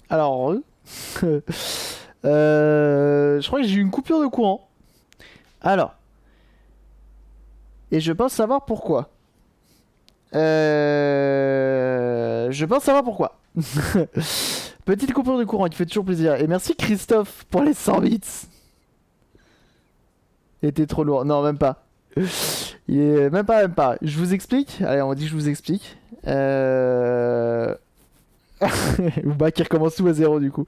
Alors, je crois que j'ai eu une coupure de courant. Alors, et je pense savoir pourquoi. Je pense savoir pourquoi. Petite coupure de courant qui fait toujours plaisir. Et merci Christophe pour les 100 bits. Il était trop lourd. Non, même pas. Il est... Même pas, même pas. Je vous explique. Allez, on dit que je vous explique. Ou bah qui recommence tout à zéro du coup.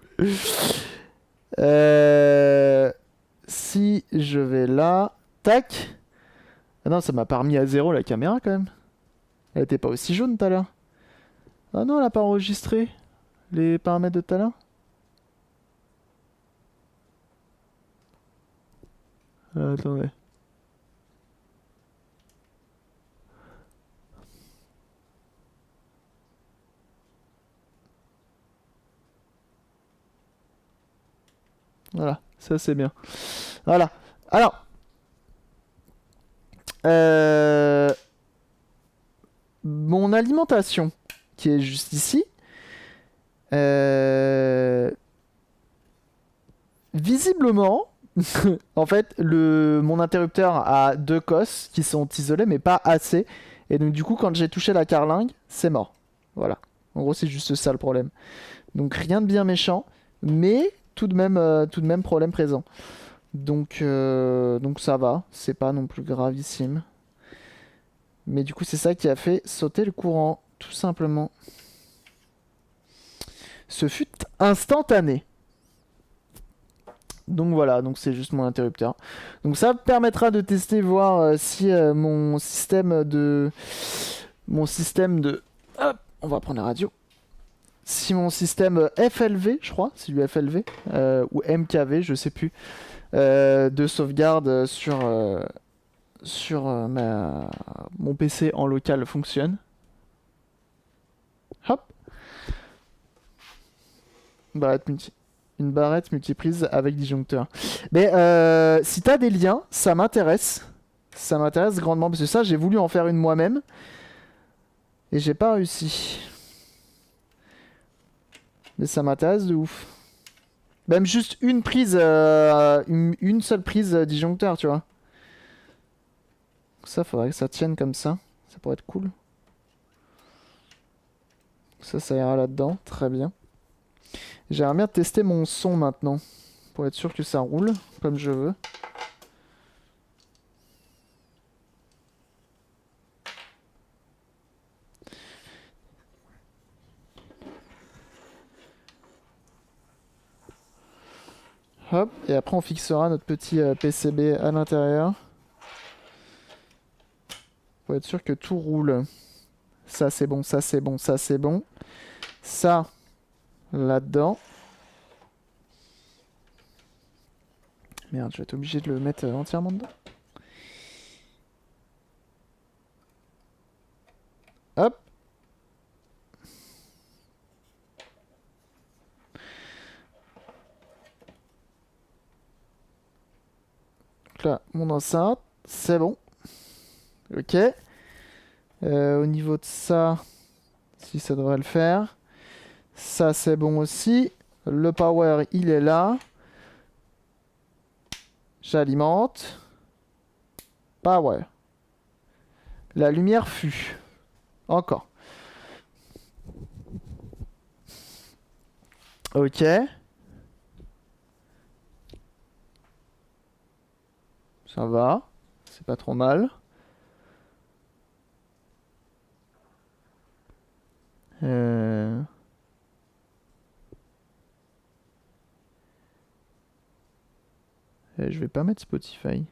Euh... Si je vais là... Tac. Ah non, ça m'a pas remis à zéro la caméra quand même. Elle était pas aussi jaune tout à l'heure. Ah non, elle a pas enregistré les paramètres de tout à l'heure. Attendez. Voilà, ça c'est bien. Voilà. Alors, euh, mon alimentation, qui est juste ici, euh, visiblement, en fait, mon interrupteur a deux cosses qui sont isolées, mais pas assez. Et donc, du coup, quand j'ai touché la carlingue, c'est mort. Voilà. En gros, c'est juste ça le problème. Donc, rien de bien méchant, mais tout de même problème présent. Donc ça va, c'est pas non plus gravissime. Mais du coup, c'est ça qui a fait sauter le courant, tout simplement. Ce fut instantané. Donc voilà, donc c'est juste mon interrupteur. Donc ça permettra de tester, voir si mon système de, hop, on va prendre la radio. Si mon système FLV, je crois, c'est du FLV ou MKV, je sais plus, de sauvegarde sur mon PC en local fonctionne. Hop, barrette multi. Une barrette multiprise avec disjoncteur. Mais si t'as des liens, ça m'intéresse. Ça m'intéresse grandement parce que ça, j'ai voulu en faire une moi-même et j'ai pas réussi. Mais ça m'intéresse de ouf. Même juste une prise, une seule prise disjoncteur, tu vois. Ça, faudrait que ça tienne comme ça. Ça pourrait être cool. Ça ira là-dedans. Très bien. J'aimerais bien tester mon son maintenant. Pour être sûr que ça roule comme je veux. Hop, et après on fixera notre petit PCB à l'intérieur. Pour être sûr que tout roule. Ça c'est bon, ça c'est bon, ça c'est bon. Ça, là-dedans. Merde, je vais être obligé de le mettre entièrement dedans. Hop. Donc là, mon enceinte, c'est bon. Ok. Au niveau de ça, si ça devrait le faire. Ça c'est bon aussi. Le power, il est là. J'alimente. Power. La lumière fut. Encore. Ok. Ça va. C'est pas trop mal. Euh... je vais pas mettre Spotify.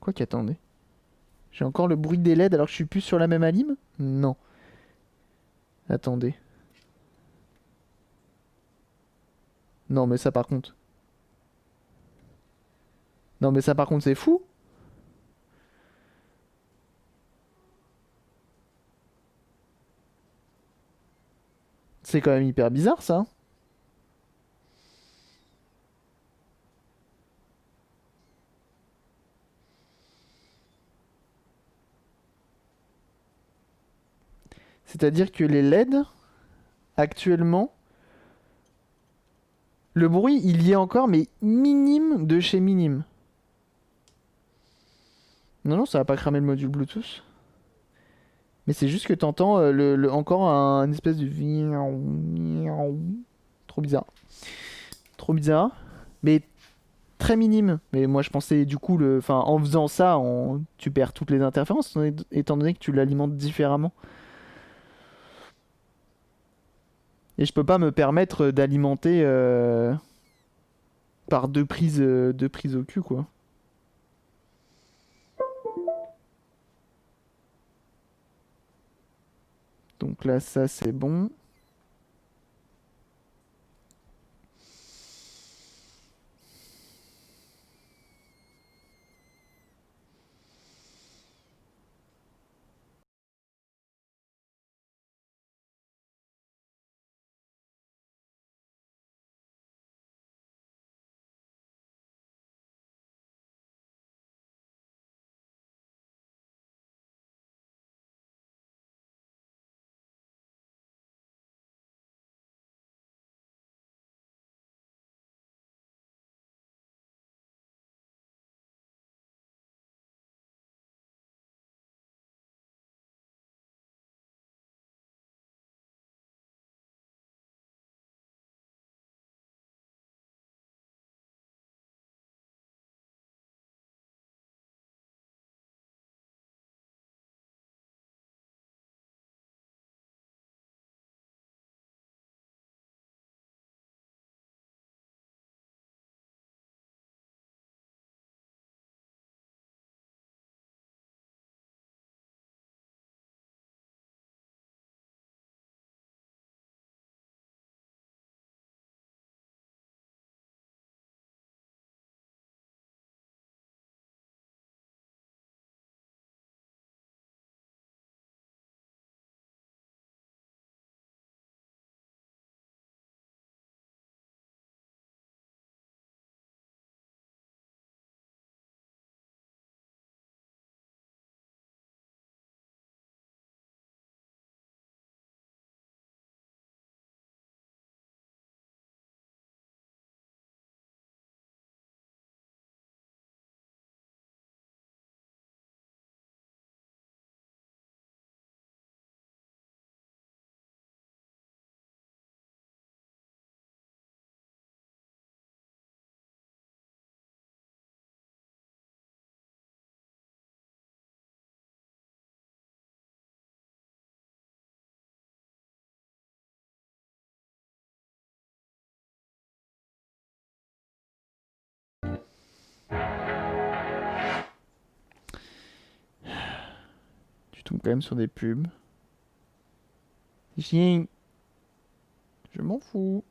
Quoi qu'attendez. J'ai encore le bruit des LED alors que je suis plus sur la même alim? Non. Attendez. Non mais ça par contre. Non mais ça par contre c'est fou. C'est quand même hyper bizarre ça. C'est-à-dire que les LED, actuellement, Le bruit, il y est encore, mais minime de chez minime. Non, non, ça va pas cramer le module Bluetooth. Mais c'est juste que t'entends encore un espèce de... Trop bizarre. Trop bizarre. Mais très minime. Mais moi, je pensais du coup, enfin, en faisant ça, tu perds toutes les interférences, étant donné que tu l'alimentes différemment. Et je peux pas me permettre d'alimenter par deux prises au cul, quoi. Donc là, ça, c'est bon. Tu tombes quand même sur des pubs. Chien, je m'en fous.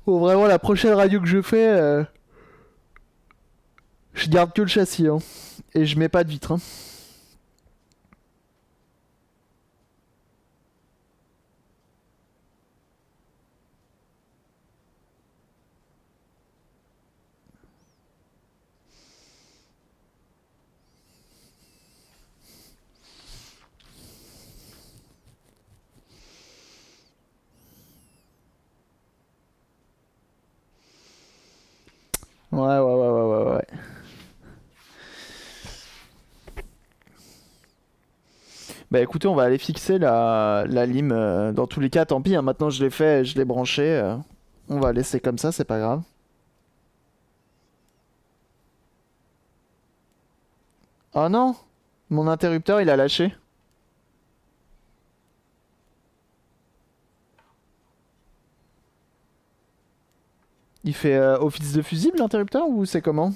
Oh, vraiment, la prochaine radio que je fais, je garde que le châssis, hein. Et je mets pas de vitre, hein. Ouais. Bah écoutez, on va aller fixer la lime. Dans tous les cas, tant pis, hein, maintenant je l'ai fait, je l'ai branché. On va laisser comme ça, c'est pas grave. Oh non! Mon interrupteur il a lâché. Il fait office de fusible l'interrupteur ou c'est comment?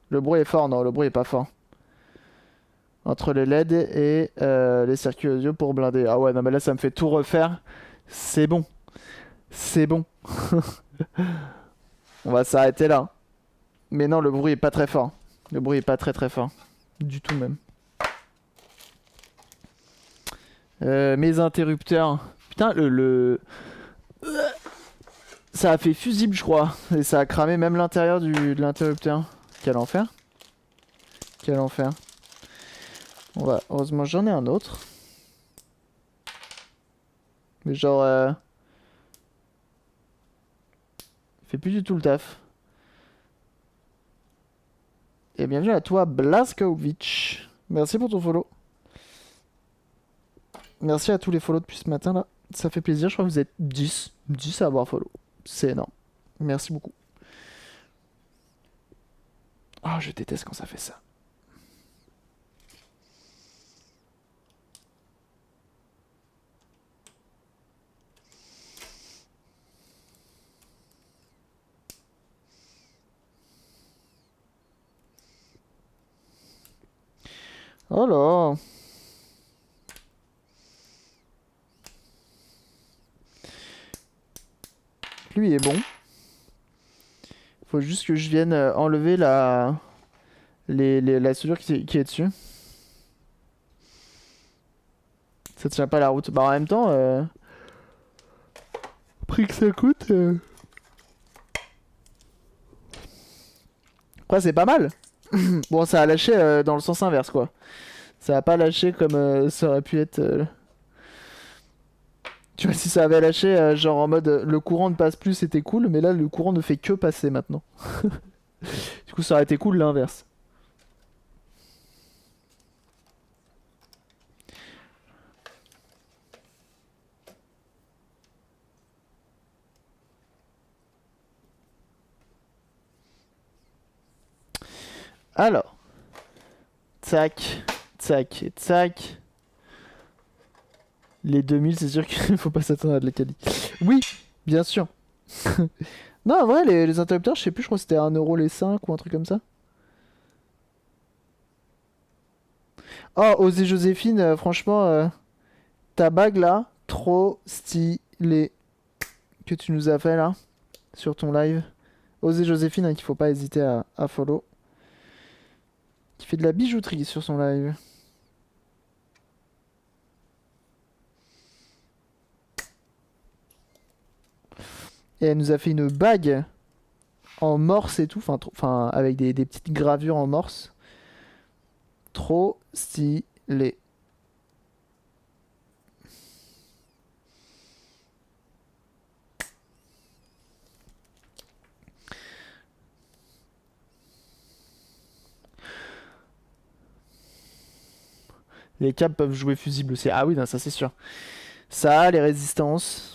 Le bruit est fort, non, le bruit est pas fort. Entre les LED et les circuits audio pour blinder. Ah ouais, non mais là ça me fait tout refaire. C'est bon. C'est bon. On va s'arrêter là. Mais non, le bruit est pas très fort. Le bruit est pas très très fort. Du tout même. Mes interrupteurs. Putain, ça a fait fusible, je crois. Et ça a cramé même l'intérieur de l'interrupteur. Quel enfer. Quel enfer. Heureusement, j'en ai un autre. Mais genre... il fait plus du tout le taf. Et bienvenue à toi, Blaskovic. Merci pour ton follow. Merci à tous les follow depuis ce matin là. Ça fait plaisir, je crois que vous êtes 10. 10 à avoir follow. C'est énorme. Merci beaucoup. Oh, je déteste quand ça fait ça. Oh là. Lui est bon. Faut juste que je vienne enlever la soudure qui est dessus. Ça tient pas la route. Bah en même temps, prix que ça coûte. Après c'est pas mal. Bon, ça a lâché dans le sens inverse quoi. Ça a pas lâché comme ça aurait pu être. Tu vois, si ça avait lâché genre en mode le courant ne passe plus, c'était cool, mais là le courant ne fait que passer maintenant. Du coup, ça aurait été cool l'inverse. Alors, tac, tac et tac. Les 2000, c'est sûr qu'il faut pas s'attendre à de la qualité. Oui, bien sûr. Non, en vrai, les interrupteurs, je sais plus, je crois que c'était 1€ les 5 ou un truc comme ça. Oh, Osée Joséphine, franchement, ta bague là, trop stylée que tu nous as fait là, sur ton live. Osée Joséphine, hein, qu'il faut pas hésiter à follow. Qui fait de la bijouterie sur son live. Et elle nous a fait une bague en morse et tout, enfin avec des petites gravures en morse. Trop stylé. Les câbles peuvent jouer fusible aussi. Ah oui, non, ça c'est sûr. Ça, les résistances.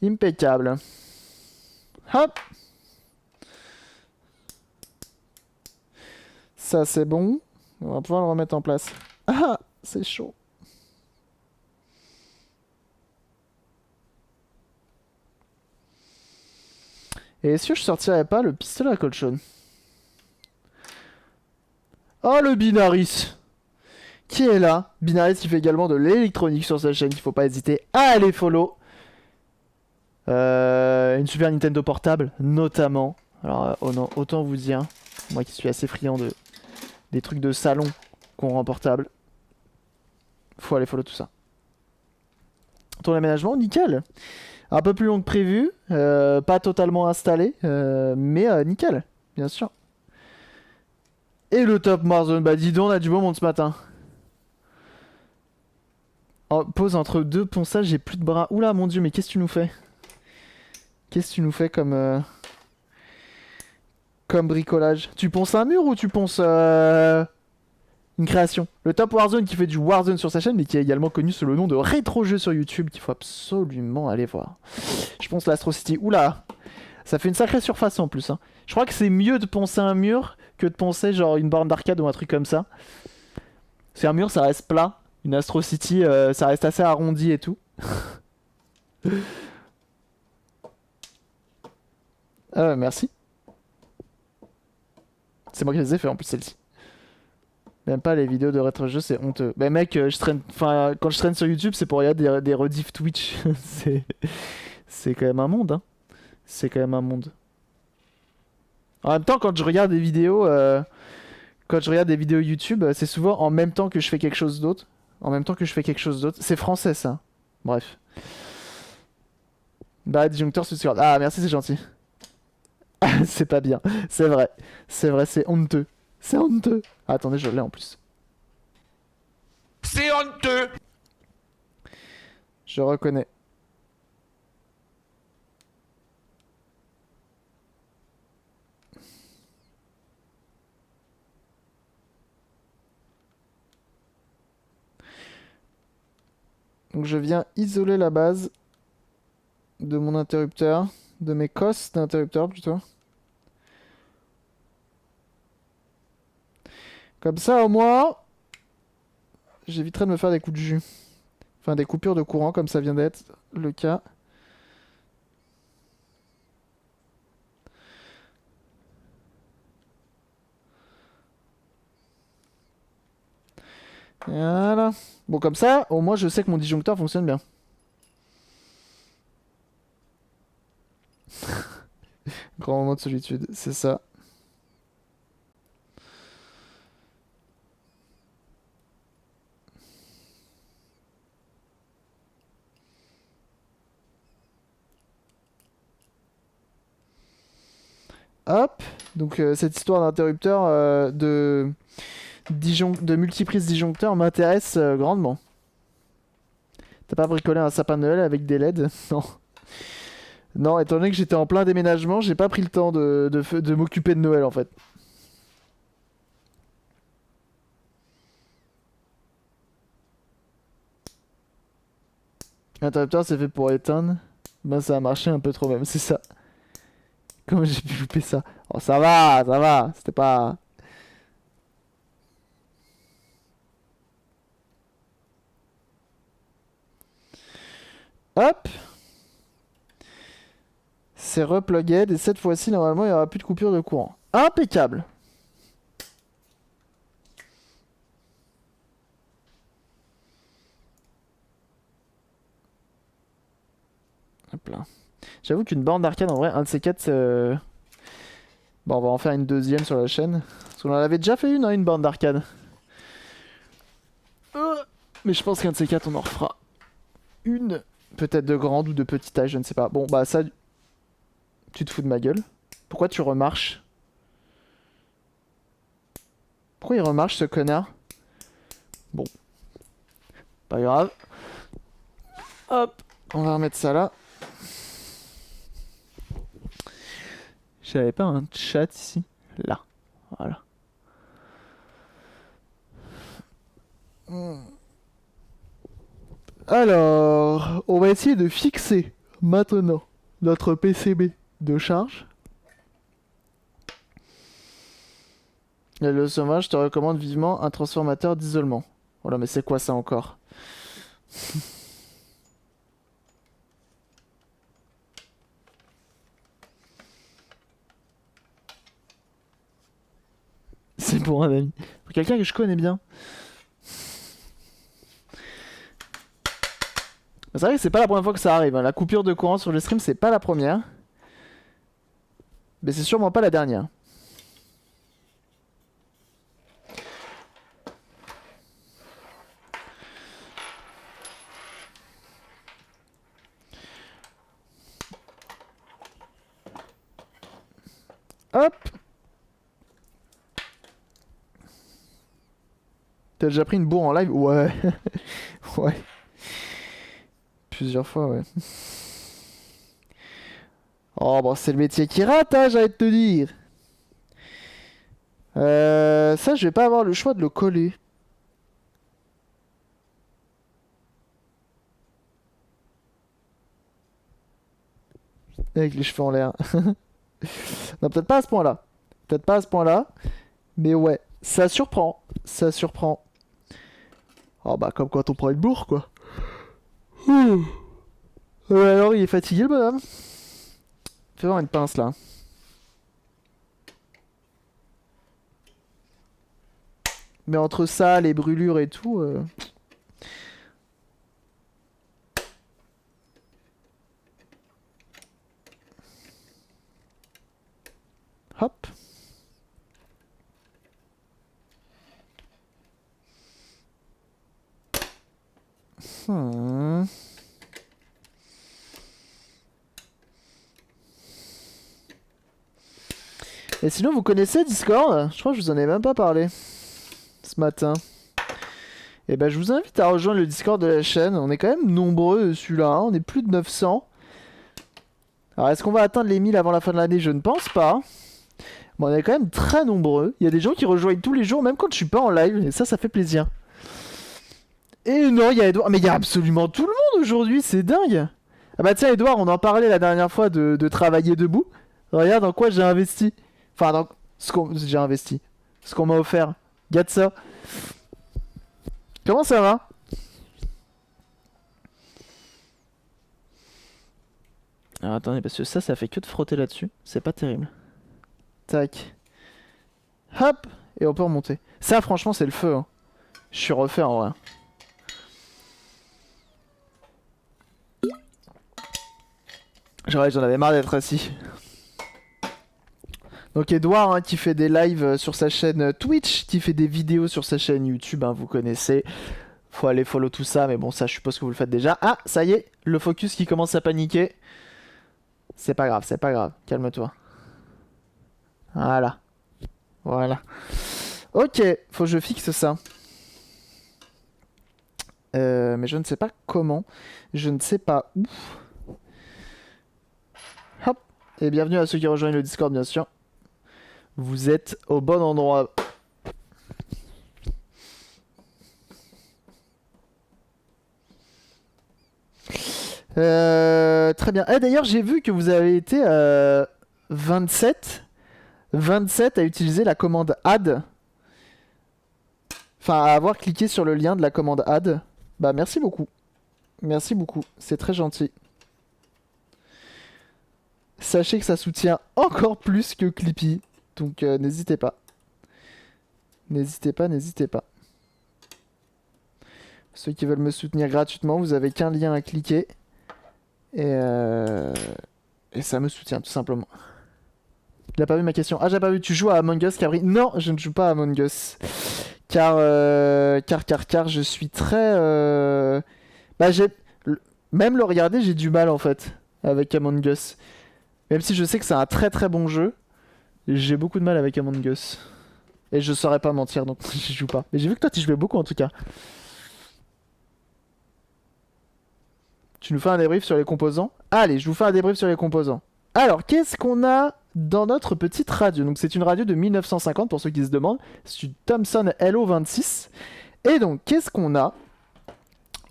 Impeccable. Hop. Ça c'est bon. On va pouvoir le remettre en place. Ah, c'est chaud. Et est-ce que je sortirais pas le pistolet à colchonne? Oh, le Binaris! Qui est là? Binaris qui fait également de l'électronique sur sa chaîne. Il faut pas hésiter à aller follow. Une Super Nintendo portable, notamment. Alors, oh non, autant vous dire, moi qui suis assez friand des trucs de salon qu'on rend portable, faut aller follow tout ça. Ton aménagement, nickel. Un peu plus long que prévu, pas totalement installé, mais nickel, bien sûr. Et le top Warzone, bah dis donc, on a du beau monde ce matin. Pause entre deux ponçages, j'ai plus de bras. Oula, mon dieu, mais qu'est-ce que tu nous fais? Qu'est-ce que tu nous fais comme bricolage? Tu ponces un mur ou tu ponces une création? Le top Warzone qui fait du Warzone sur sa chaîne, mais qui est également connu sous le nom de Rétro-Jeu sur YouTube, qu'il faut absolument aller voir. Je ponce l'Astro City. Oula, ça fait une sacrée surface en plus. Hein. Je crois que c'est mieux de poncer un mur que de poncer genre une borne d'arcade ou un truc comme ça. C'est un mur, ça reste plat. Une Astro City, ça reste assez arrondi et tout. Merci. C'est moi qui les ai fait en plus celle-ci. Même pas les vidéos de rétro-jeux, c'est honteux. Bah mec, je traîne, enfin, quand je traîne sur YouTube, c'est pour regarder des rediff Twitch. c'est quand même un monde, hein. C'est quand même un monde. En même temps, quand je regarde des vidéos, YouTube, c'est souvent en même temps que je fais quelque chose d'autre. En même temps que je fais quelque chose d'autre. C'est français ça. Bref. Bah, disjoncteur sous Discord. Ah, merci, c'est gentil. C'est pas bien. C'est vrai. C'est vrai, c'est honteux. C'est honteux. Ah, attendez, je l'ai en plus. C'est honteux. Je reconnais. Donc je viens isoler la base de mon interrupteur, de mes cosses d'interrupteur plutôt. Comme ça au moins, j'éviterai de me faire des coups de jus. Enfin des coupures de courant comme ça vient d'être le cas. Voilà. Bon comme ça, au moins je sais que mon disjoncteur fonctionne bien. Grand moment de solitude, c'est ça. Hop, donc cette histoire d'interrupteur de multiprise disjoncteur m'intéresse grandement. T'as pas bricolé un sapin de Noël avec des LED? Non. Non, étant donné que j'étais en plein déménagement, j'ai pas pris le temps de m'occuper de Noël en fait. L'interrupteur c'est fait pour éteindre. Ben ça a marché un peu trop même, c'est ça. Comment j'ai pu louper ça? Oh ça va, c'était pas... Hop! C'est replugged et cette fois-ci normalement il n'y aura plus de coupure de courant. Impeccable! Hop là. J'avoue qu'une borne d'arcade en vrai, un de ces quatre... Bon on va en faire une deuxième sur la chaîne. Parce qu'on en avait déjà fait une borne d'arcade. Mais je pense qu'un de ces quatre on en refera une. Peut-être de grande ou de petite taille, je ne sais pas. Bon bah ça... Tu te fous de ma gueule? Pourquoi tu remarches? Pourquoi il remarche ce connard? Bon. Pas grave. Hop. On va remettre ça là. J'avais pas un chat ici? Là. Voilà. Alors, on va essayer de fixer maintenant notre PCB de charge. Et le sommage, je te recommande vivement un transformateur d'isolement. Voilà, mais c'est quoi ça encore? C'est pour un ami. Pour quelqu'un que je connais bien. C'est vrai que c'est pas la première fois que ça arrive. Hein. La coupure de courant sur le stream, c'est pas la première. Mais c'est sûrement pas la dernière. Hop. T'as déjà pris une bourre en live? Ouais. Ouais. Plusieurs fois, ouais. Oh, bon, c'est le métier qui rate, hein, j'allais te dire. Ça, je vais pas avoir le choix de le coller. Avec les cheveux en l'air. Non, peut-être pas à ce point-là. Peut-être pas à ce point-là. Mais ouais, ça surprend. Ça surprend. Oh bah, comme quand on prend une bourre, quoi. Ouais, alors, il est fatigué, le bonhomme. Fais voir une pince, là. Mais entre ça, les brûlures et tout... Hop. Hmm. Et sinon, vous connaissez Discord? Je crois que je vous en ai même pas parlé ce matin. Et ben, je vous invite à rejoindre le Discord de la chaîne. On est quand même nombreux celui-là, hein. On est plus de 900. Alors, est-ce qu'on va atteindre les 1000 avant la fin de l'année? Je ne pense pas. Mais on est quand même très nombreux. Il y a des gens qui rejoignent tous les jours, même quand je suis pas en live. Et ça fait plaisir. Et non, il y a Edouard. Mais il y a absolument tout le monde aujourd'hui, c'est dingue. Ah bah tiens, Edouard, on en parlait la dernière fois de travailler debout. Regarde dans quoi j'ai investi. Enfin, dans ce qu'on j'ai investi. Ce qu'on m'a offert. Regarde ça. Comment ça va? Alors attendez, parce que ça fait que de frotter là-dessus. C'est pas terrible. Tac. Hop. Et on peut remonter. Ça, franchement, c'est le feu, hein. Je suis refait en vrai. Genre, j'en avais marre d'être assis. Donc Edouard, hein, qui fait des lives sur sa chaîne Twitch, qui fait des vidéos sur sa chaîne YouTube, hein, vous connaissez. Faut aller follow tout ça, mais bon, ça, je suppose que vous le faites déjà. Ah, ça y est, le focus qui commence à paniquer. C'est pas grave, c'est pas grave. Calme-toi. Voilà. Voilà. Ok, faut que je fixe ça. Mais je ne sais pas comment. Je ne sais pas où. Hop. Et bienvenue à ceux qui rejoignent le Discord, bien sûr. Vous êtes au bon endroit. Très bien. Eh, d'ailleurs, j'ai vu que vous avez été 27 à utiliser la commande add. Enfin, à avoir cliqué sur le lien de la commande add. Bah, merci beaucoup. Merci beaucoup. C'est très gentil. Sachez que ça soutient encore plus que Clippy. Donc, n'hésitez pas. N'hésitez pas, n'hésitez pas. Ceux qui veulent me soutenir gratuitement, vous avez qu'un lien à cliquer. Et ça me soutient, tout simplement. Il a pas vu ma question. Ah, j'ai pas vu. Tu joues à Among Us, Cabri? Non, je ne joue pas à Among Us. Car je suis très... Bah, même le regarder, j'ai du mal, en fait, avec Among Us. Même si je sais que c'est un très très bon jeu, j'ai beaucoup de mal avec Among Us. Et je saurais pas mentir, donc j'y joue pas. Mais j'ai vu que toi, tu jouais beaucoup, en tout cas. Tu nous fais un débrief sur les composants? Allez, je vous fais un débrief sur les composants. Alors, qu'est-ce qu'on a dans notre petite radio? Donc, c'est une radio de 1950, pour ceux qui se demandent. C'est une Thomson LO26. Et donc, qu'est-ce qu'on a?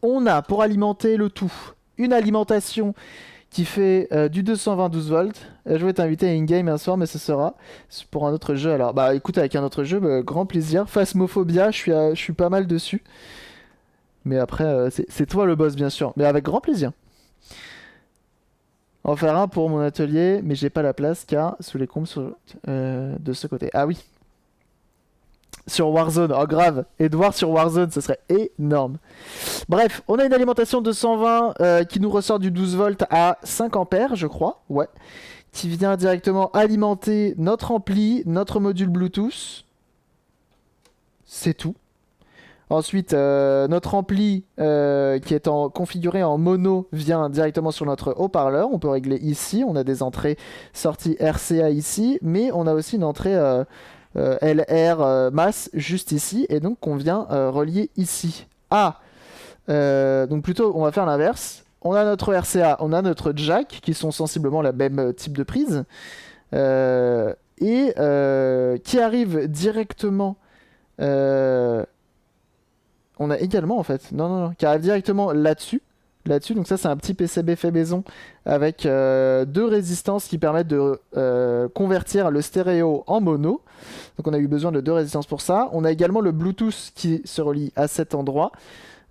On a, pour alimenter le tout, une alimentation qui fait du 220 12 volts. Je vais t'inviter à in-game un soir, mais ce sera pour un autre jeu. Alors, bah écoute, avec un autre jeu, grand plaisir. Phasmophobia, je suis pas mal dessus. Mais après, c'est toi le boss, bien sûr. Mais avec grand plaisir. En faire un pour mon atelier, mais j'ai pas la place car sous les combes de ce côté. Ah oui. Sur Warzone, oh grave. Edouard sur Warzone, ce serait énorme. Bref, on a une alimentation de 120 qui nous ressort du 12 volts à 5 ampères, je crois. Ouais. Qui vient directement alimenter notre ampli, notre module Bluetooth. C'est tout. Ensuite, notre ampli qui est configuré en mono vient directement sur notre haut-parleur. On peut régler ici. On a des entrées sorties RCA ici, mais on a aussi une entrée LR masse juste ici, et donc qu'on vient relier ici. Ah, donc plutôt on va faire l'inverse. On a notre RCA, on a notre jack qui sont sensiblement la même type de prise et qui arrive directement. On a également en fait, non, qui arrive directement là-dessus. Là-dessus, donc ça c'est un petit PCB fait maison avec deux résistances qui permettent de convertir le stéréo en mono. Donc on a eu besoin de deux résistances pour ça. On a également le Bluetooth qui se relie à cet endroit,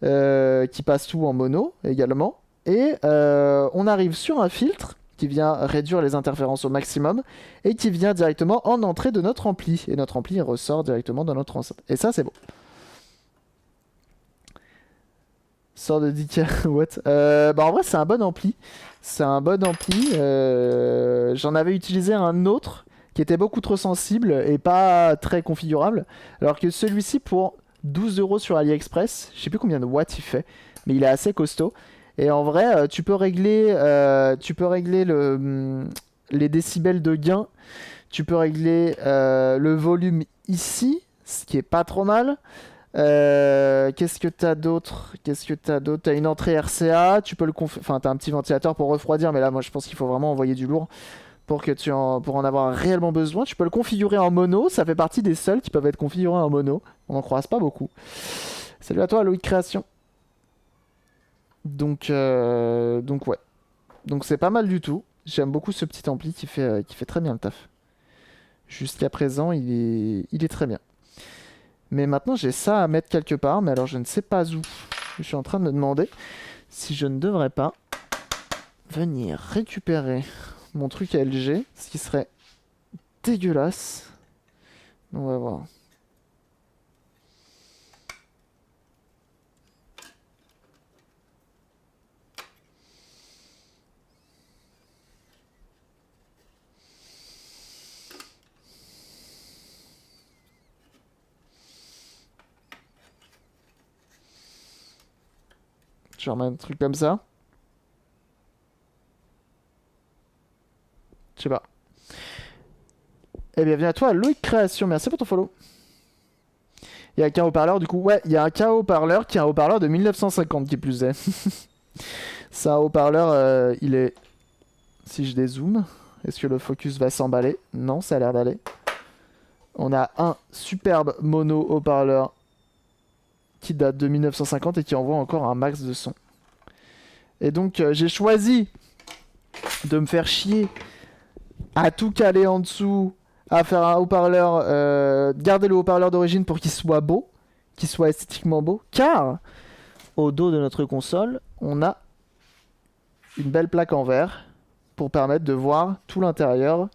qui passe tout en mono également. Et on arrive sur un filtre qui vient réduire les interférences au maximum et qui vient directement en entrée de notre ampli. Et notre ampli il ressort directement dans notre enceinte. Et ça c'est beau. Sort de DK, what? Bah en vrai c'est un bon ampli. C'est un bon ampli. J'en avais utilisé un autre qui était beaucoup trop sensible et pas très configurable. Alors que celui-ci pour 12 € sur AliExpress, je sais plus combien de watts il fait, mais il est assez costaud. Et en vrai, tu peux régler les décibels de gain. Tu peux régler le volume ici, ce qui est pas trop mal. Qu'est-ce que t'as d'autre? T'as une entrée RCA, tu peux enfin t'as un petit ventilateur pour refroidir, mais là moi je pense qu'il faut vraiment envoyer du lourd pour en avoir réellement besoin. Tu peux le configurer en mono, ça fait partie des seuls qui peuvent être configurés en mono. On n'en croise pas beaucoup. Salut à toi Loïc Création. Donc ouais. Donc c'est pas mal du tout. J'aime beaucoup ce petit ampli qui fait très bien le taf. Jusqu'à présent il est très bien. Mais maintenant, j'ai ça à mettre quelque part, mais alors je ne sais pas où. Je suis en train de me demander si je ne devrais pas venir récupérer mon truc à LG, ce qui serait dégueulasse. On va voir. Je remets un truc comme ça. Je sais pas. Eh bien, bienvenue à toi, Loïc Création. Merci pour ton follow. Il y a qu'un haut-parleur, du coup. Ouais, il y a un haut-parleur qui est un haut-parleur de 1950 qui plus est. C'est un haut-parleur, il est... Si je dézoome, est-ce que le focus va s'emballer? Non, ça a l'air d'aller. On a un superbe mono haut-parleur qui date de 1950 et qui envoie encore un max de son. Et donc j'ai choisi de me faire chier à tout caler en dessous, à faire un haut-parleur, garder le haut-parleur d'origine pour qu'il soit beau, qu'il soit esthétiquement beau, car au dos de notre console, on a une belle plaque en verre pour permettre de voir tout l'intérieur,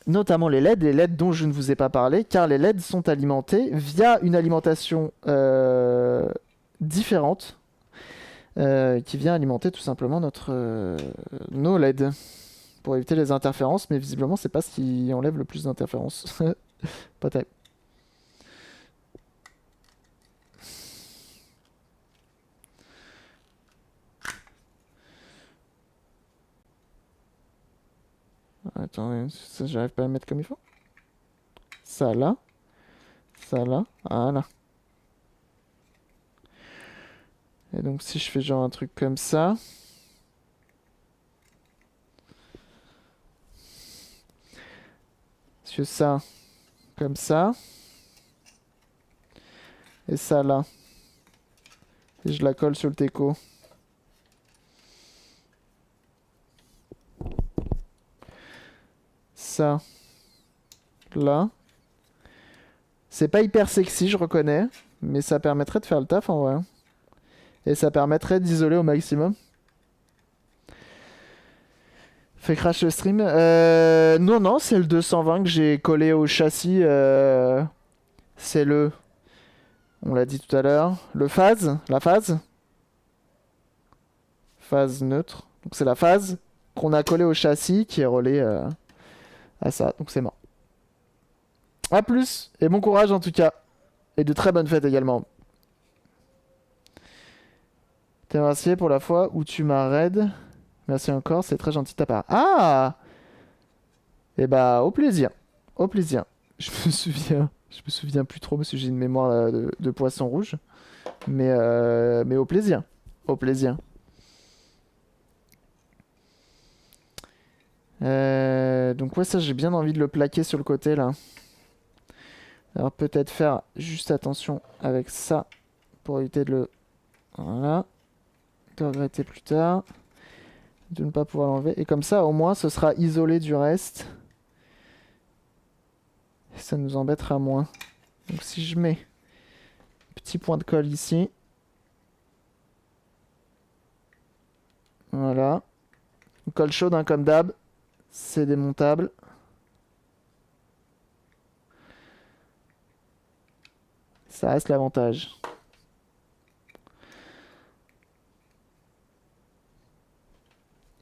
notamment les LED dont je ne vous ai pas parlé, car les LED sont alimentés via une alimentation différente, qui vient alimenter tout simplement nos LED pour éviter les interférences, mais visiblement c'est pas ce qui enlève le plus d'interférences. Pas terrible. Attends, ça j'arrive pas à le mettre comme il faut. Ça là, voilà. Et donc si je fais genre un truc comme ça, je fais ça comme ça, et ça là, et je la colle sur le teco. Ça là, c'est pas hyper sexy, je reconnais, mais ça permettrait de faire le taf en vrai. Et ça permettrait d'isoler au maximum. Fait crash le stream. Non, c'est le 220 que j'ai collé au châssis. C'est on l'a dit tout à l'heure, la phase. Phase neutre. Donc c'est la phase qu'on a collée au châssis qui est reliée à ça. Donc c'est mort. A plus, et bon courage en tout cas. Et de très bonnes fêtes également. T'es remercié pour la fois où tu m'as raid. Merci encore, c'est très gentil de ta part. Ah! Et bah, au plaisir. Au plaisir. Je me souviens plus trop parce que j'ai une mémoire de poisson rouge. Mais au plaisir. Au plaisir. Donc ouais, ça j'ai bien envie de le plaquer sur le côté là. Alors peut-être faire juste attention avec ça pour éviter de le... Voilà. De regretter plus tard. De ne pas pouvoir l'enlever. Et comme ça au moins ce sera isolé du reste. Et ça nous embêtera moins. Donc si je mets petit point de colle ici. Voilà. Colle chaude hein, comme d'hab. C'est démontable. Ça reste l'avantage.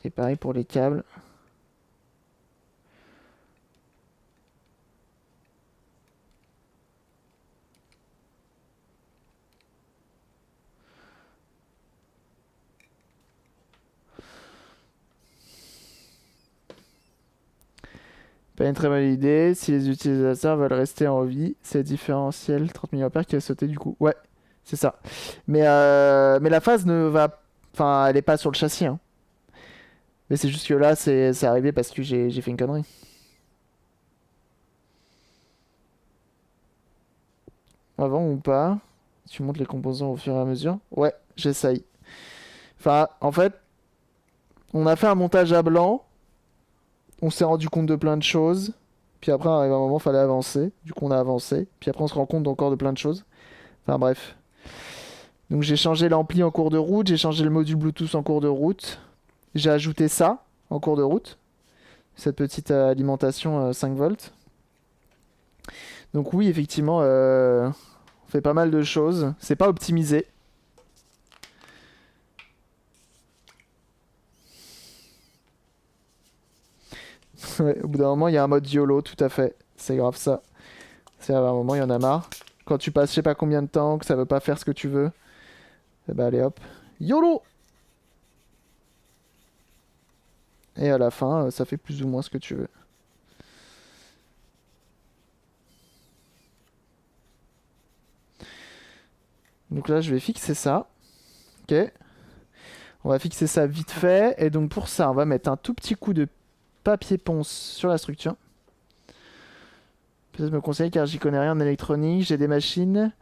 Et pareil pour les câbles. Pas une très bonne idée. Si les utilisateurs veulent rester en vie, c'est le différentiel 30 mA qui a sauté du coup. Ouais, c'est ça. Mais la phase ne va... Enfin, elle est pas sur le châssis. Hein. Mais c'est juste que là, c'est arrivé parce que j'ai fait une connerie. Avant ou pas? Tu montes les composants au fur et à mesure? Ouais, j'essaye. Enfin, en fait, on a fait un montage à blanc. On s'est rendu compte de plein de choses. Puis après, arrive un moment, il fallait avancer. Du coup, on a avancé. Puis après, on se rend compte encore de plein de choses. Enfin bref. Donc j'ai changé l'ampli en cours de route, j'ai changé le module Bluetooth en cours de route. J'ai ajouté ça en cours de route. Cette petite alimentation 5 volts. Donc oui, effectivement, on fait pas mal de choses. C'est pas optimisé. Ouais, au bout d'un moment, il y a un mode YOLO, tout à fait. C'est grave ça. C'est à un moment, il y en a marre. Quand tu passes je sais pas combien de temps, que ça veut pas faire ce que tu veux, et bah allez hop. YOLO! Et à la fin, ça fait plus ou moins ce que tu veux. Donc là, je vais fixer ça. Ok. On va fixer ça vite fait. Et donc pour ça, on va mettre un tout petit coup de papier ponce sur la structure. Peut-être me conseiller car j'y connais rien en électronique. J'ai des machines.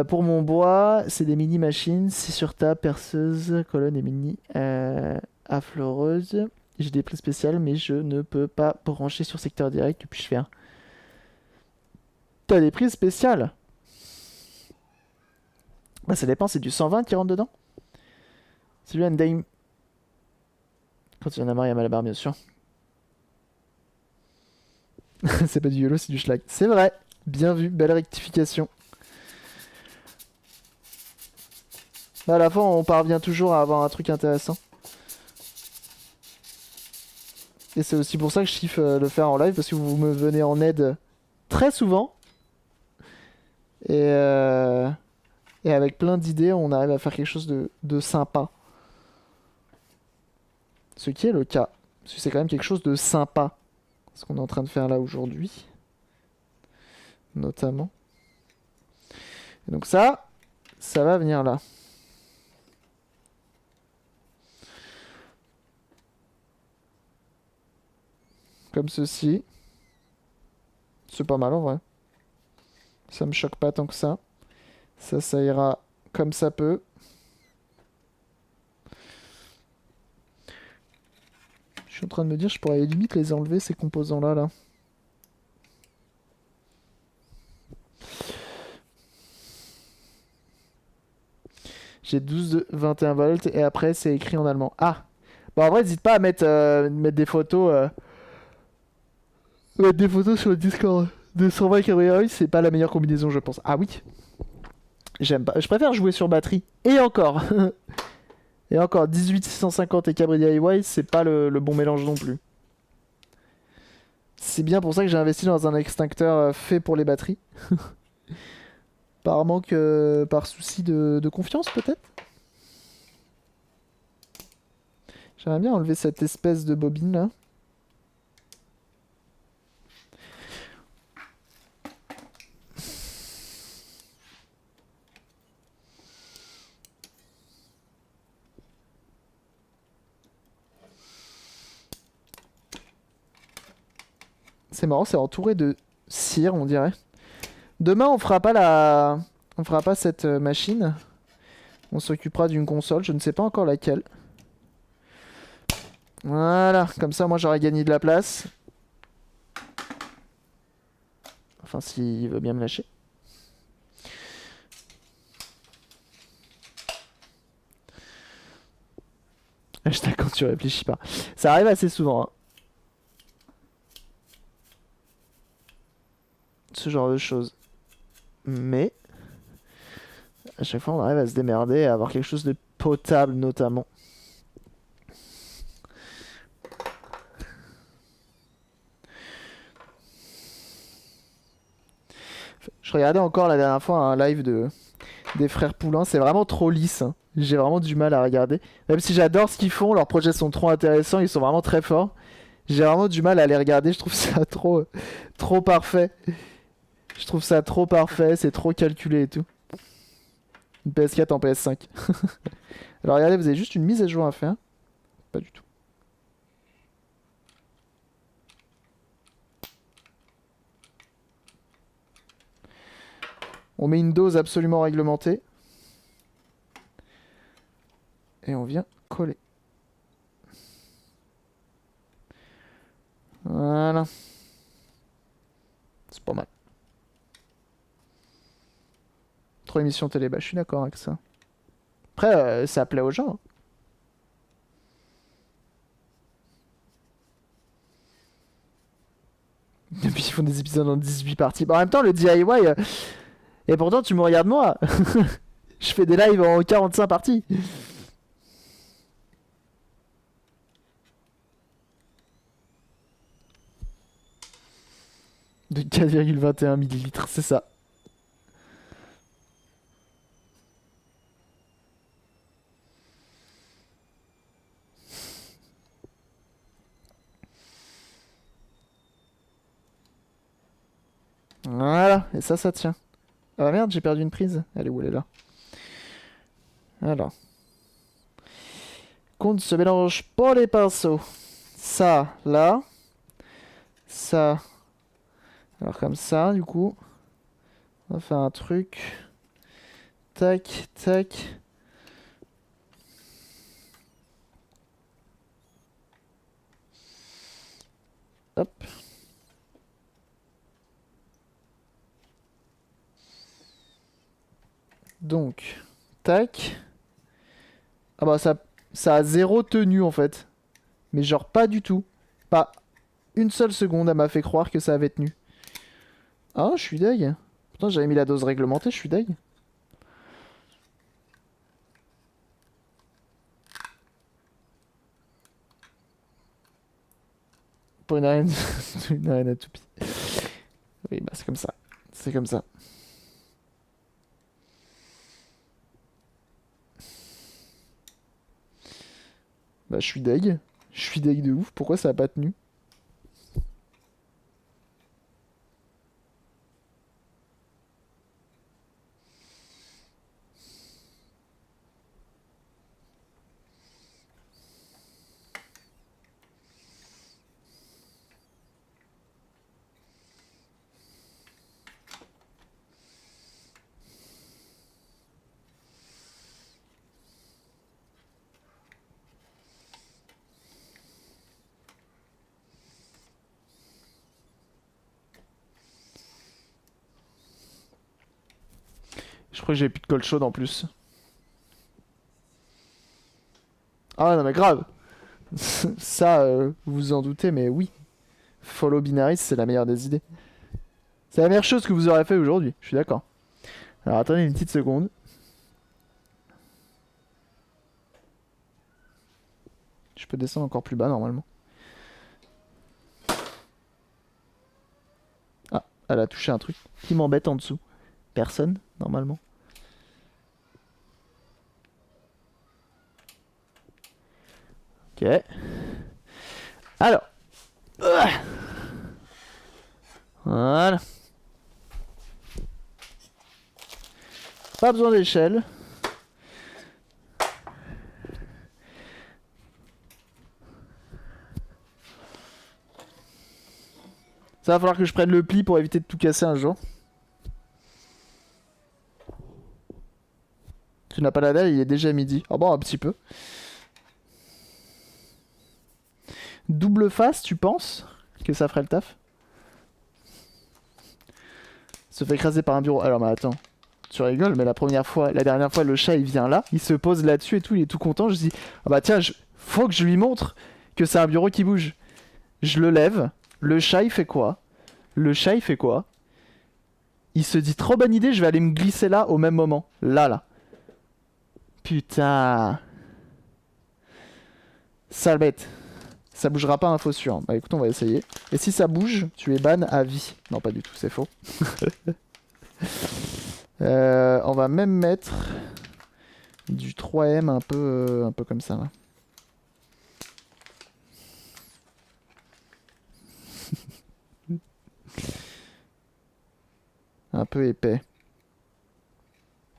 Pour mon bois, c'est des mini machines. 6 sur table, perceuse, colonne et mini affleureuse. J'ai des prix spéciales, mais je ne peux pas brancher sur secteur direct. Que puis-je faire? T'as des prises spéciales? Bah ça dépend, c'est du 120 qui rentre dedans? C'est lui Undyne. Quand il y en a marre, il y a mal à la barre, bien sûr. C'est pas du YOLO, c'est du schlag. C'est vrai. Bien vu, belle rectification. Bah, à la fin, on parvient toujours à avoir un truc intéressant. Et c'est aussi pour ça que je kiffe le faire en live, parce que vous me venez en aide très souvent. Et, euh, et avec plein d'idées, on arrive à faire quelque chose de sympa. Ce qui est le cas. Parce que c'est quand même quelque chose de sympa. Ce qu'on est en train de faire là aujourd'hui. Notamment. Et donc ça va venir là. Comme ceci. C'est pas mal en vrai. Ça me choque pas tant que ça. Ça ira comme ça peut. Je suis en train de me dire, je pourrais limite les enlever ces composants-là, là. J'ai 12 de 21 volts et après c'est écrit en allemand. Ah! Bon, en vrai, n'hésite pas à mettre des photos. Mettre des photos sur le Discord. 220 cabriolet, c'est pas la meilleure combinaison, je pense. Ah oui? J'aime pas. Je préfère jouer sur batterie. Et encore! Et encore, 18650 et Cabri DIY, c'est pas le bon mélange non plus. C'est bien pour ça que j'ai investi dans un extincteur fait pour les batteries. Par manque, par souci de confiance peut-être. J'aimerais bien enlever cette espèce de bobine là. C'est marrant, c'est entouré de cire, on dirait. Demain, on fera pas la... On fera pas cette machine. On s'occupera d'une console, je ne sais pas encore laquelle. Voilà, comme ça, moi, j'aurais gagné de la place. Enfin, s'il veut bien me lâcher. Hashtag quand tu réfléchis pas. Ça arrive assez souvent, hein. Ce genre de choses. Mais à chaque fois on arrive à se démerder, à avoir quelque chose de potable notamment. Je regardais encore la dernière fois un live des frères Poulain, c'est vraiment trop lisse, hein. J'ai vraiment du mal à regarder. Même si j'adore ce qu'ils font, leurs projets sont trop intéressants, ils sont vraiment très forts. J'ai vraiment du mal à les regarder, je trouve ça trop parfait. Je trouve ça trop parfait, c'est trop calculé et tout. Une PS4 en PS5. Alors regardez, vous avez juste une mise à jour à faire. Pas du tout. On met une dose absolument réglementée. Et on vient coller. Voilà. C'est pas mal. Trop émission télé, bah je suis d'accord avec ça. Après, ça plaît aux gens, hein. Et puis ils font des épisodes en 18 parties. Bah, en même temps, le DIY... Et pourtant, tu me regardes moi. Je fais des lives en 45 parties. De 4,21 millilitres, c'est ça. Voilà, et ça tient. Ah merde, j'ai perdu une prise. Elle est où? Elle est là. Alors. Qu'on ne se mélange pas les pinceaux. Ça, là. Ça. Alors comme ça, du coup. On va faire un truc. Tac, tac. Hop. Donc, tac. Ah bah ça a zéro tenue en fait. Mais genre pas du tout. Pas une seule seconde, elle m'a fait croire que ça avait tenu. Ah, je suis deg. Pourtant j'avais mis la dose réglementée, je suis deg. Pour une arène, une arène à toupie. Oui, bah c'est comme ça. C'est comme ça. Bah je suis deg. Je suis deg de ouf. Pourquoi ça a pas tenu? Je crois que j'ai plus de colle chaude en plus. Ah non mais grave. Ça, vous vous en doutez, mais oui. Follow Binaris, c'est la meilleure des idées. C'est la meilleure chose que vous aurez fait aujourd'hui, je suis d'accord. Alors attendez une petite seconde. Je peux descendre encore plus bas normalement. Ah, elle a touché un truc qui m'embête en dessous. Personne, normalement. Ok. Alors. Voilà. Pas besoin d'échelle. Ça va falloir que je prenne le pli pour éviter de tout casser un jour. Tu n'as pas la dalle, il est déjà midi. Ah bon, un petit peu. Double face, tu penses que ça ferait le taf? Se fait écraser par un bureau. Alors, mais attends. Tu rigoles, mais la dernière fois, le chat il vient là, il se pose là-dessus et tout, il est tout content. Je dis, ah bah tiens, faut que je lui montre que c'est un bureau qui bouge. Je le lève. Le chat il fait quoi? Le chat il fait quoi? Il se dit, trop bonne idée, je vais aller me glisser là au même moment. Là. Putain. Sale bête. Ça bougera pas, info sûr. Bah écoute, on va essayer. Et si ça bouge, tu es ban à vie. Non, pas du tout, c'est faux. On va même mettre du 3M un peu comme ça. Là. Un peu épais.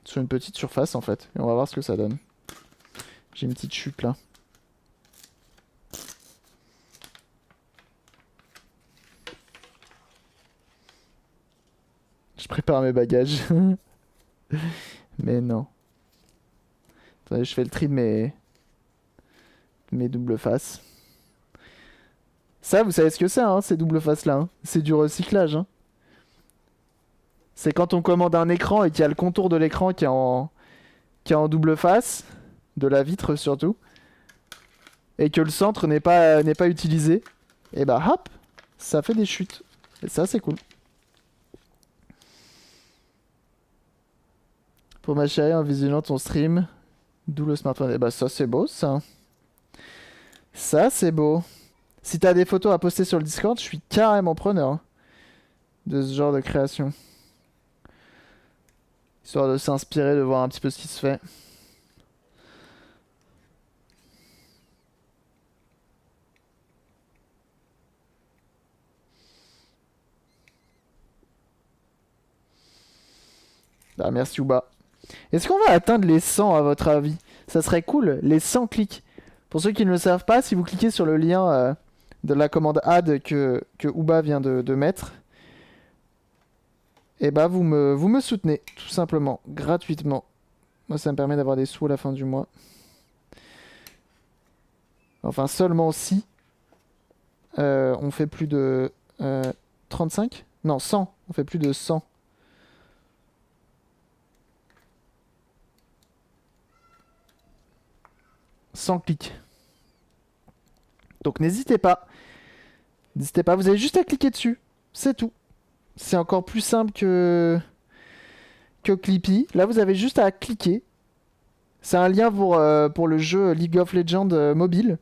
Sur une petite surface en fait. Et on va voir ce que ça donne. J'ai une petite chute là. Je prépare mes bagages. Mais non. Attendez, je fais le tri de mes doubles faces. Ça, vous savez ce que c'est, hein, ces doubles faces-là. Hein. C'est du recyclage. Hein. C'est quand on commande un écran et qu'il y a le contour de l'écran qui est en double face, de la vitre surtout, et que le centre n'est pas utilisé, et bah hop, ça fait des chutes. Et ça, c'est cool. Pour ma chérie, en visionnant ton stream, d'où le smartphone. Et bah ça, c'est beau, ça. Ça, c'est beau. Si t'as des photos à poster sur le Discord, je suis carrément preneur hein, de ce genre de création. Histoire de s'inspirer, de voir un petit peu ce qui se fait. Ah, merci Ouba. Est-ce qu'on va atteindre les 100 à votre avis? Ça serait cool, les 100 clics. Pour ceux qui ne le savent pas, si vous cliquez sur le lien de la commande add que Ouba vient de mettre, et bah vous me soutenez, tout simplement, gratuitement. Moi ça me permet d'avoir des sous à la fin du mois. Enfin seulement si on fait plus de 35? Non, 100. On fait plus de 100. Clics. Donc n'hésitez pas. N'hésitez pas, vous avez juste à cliquer dessus. C'est tout. C'est encore plus simple que Clippy. Là, vous avez juste à cliquer. C'est un lien pour le jeu League of Legends mobile.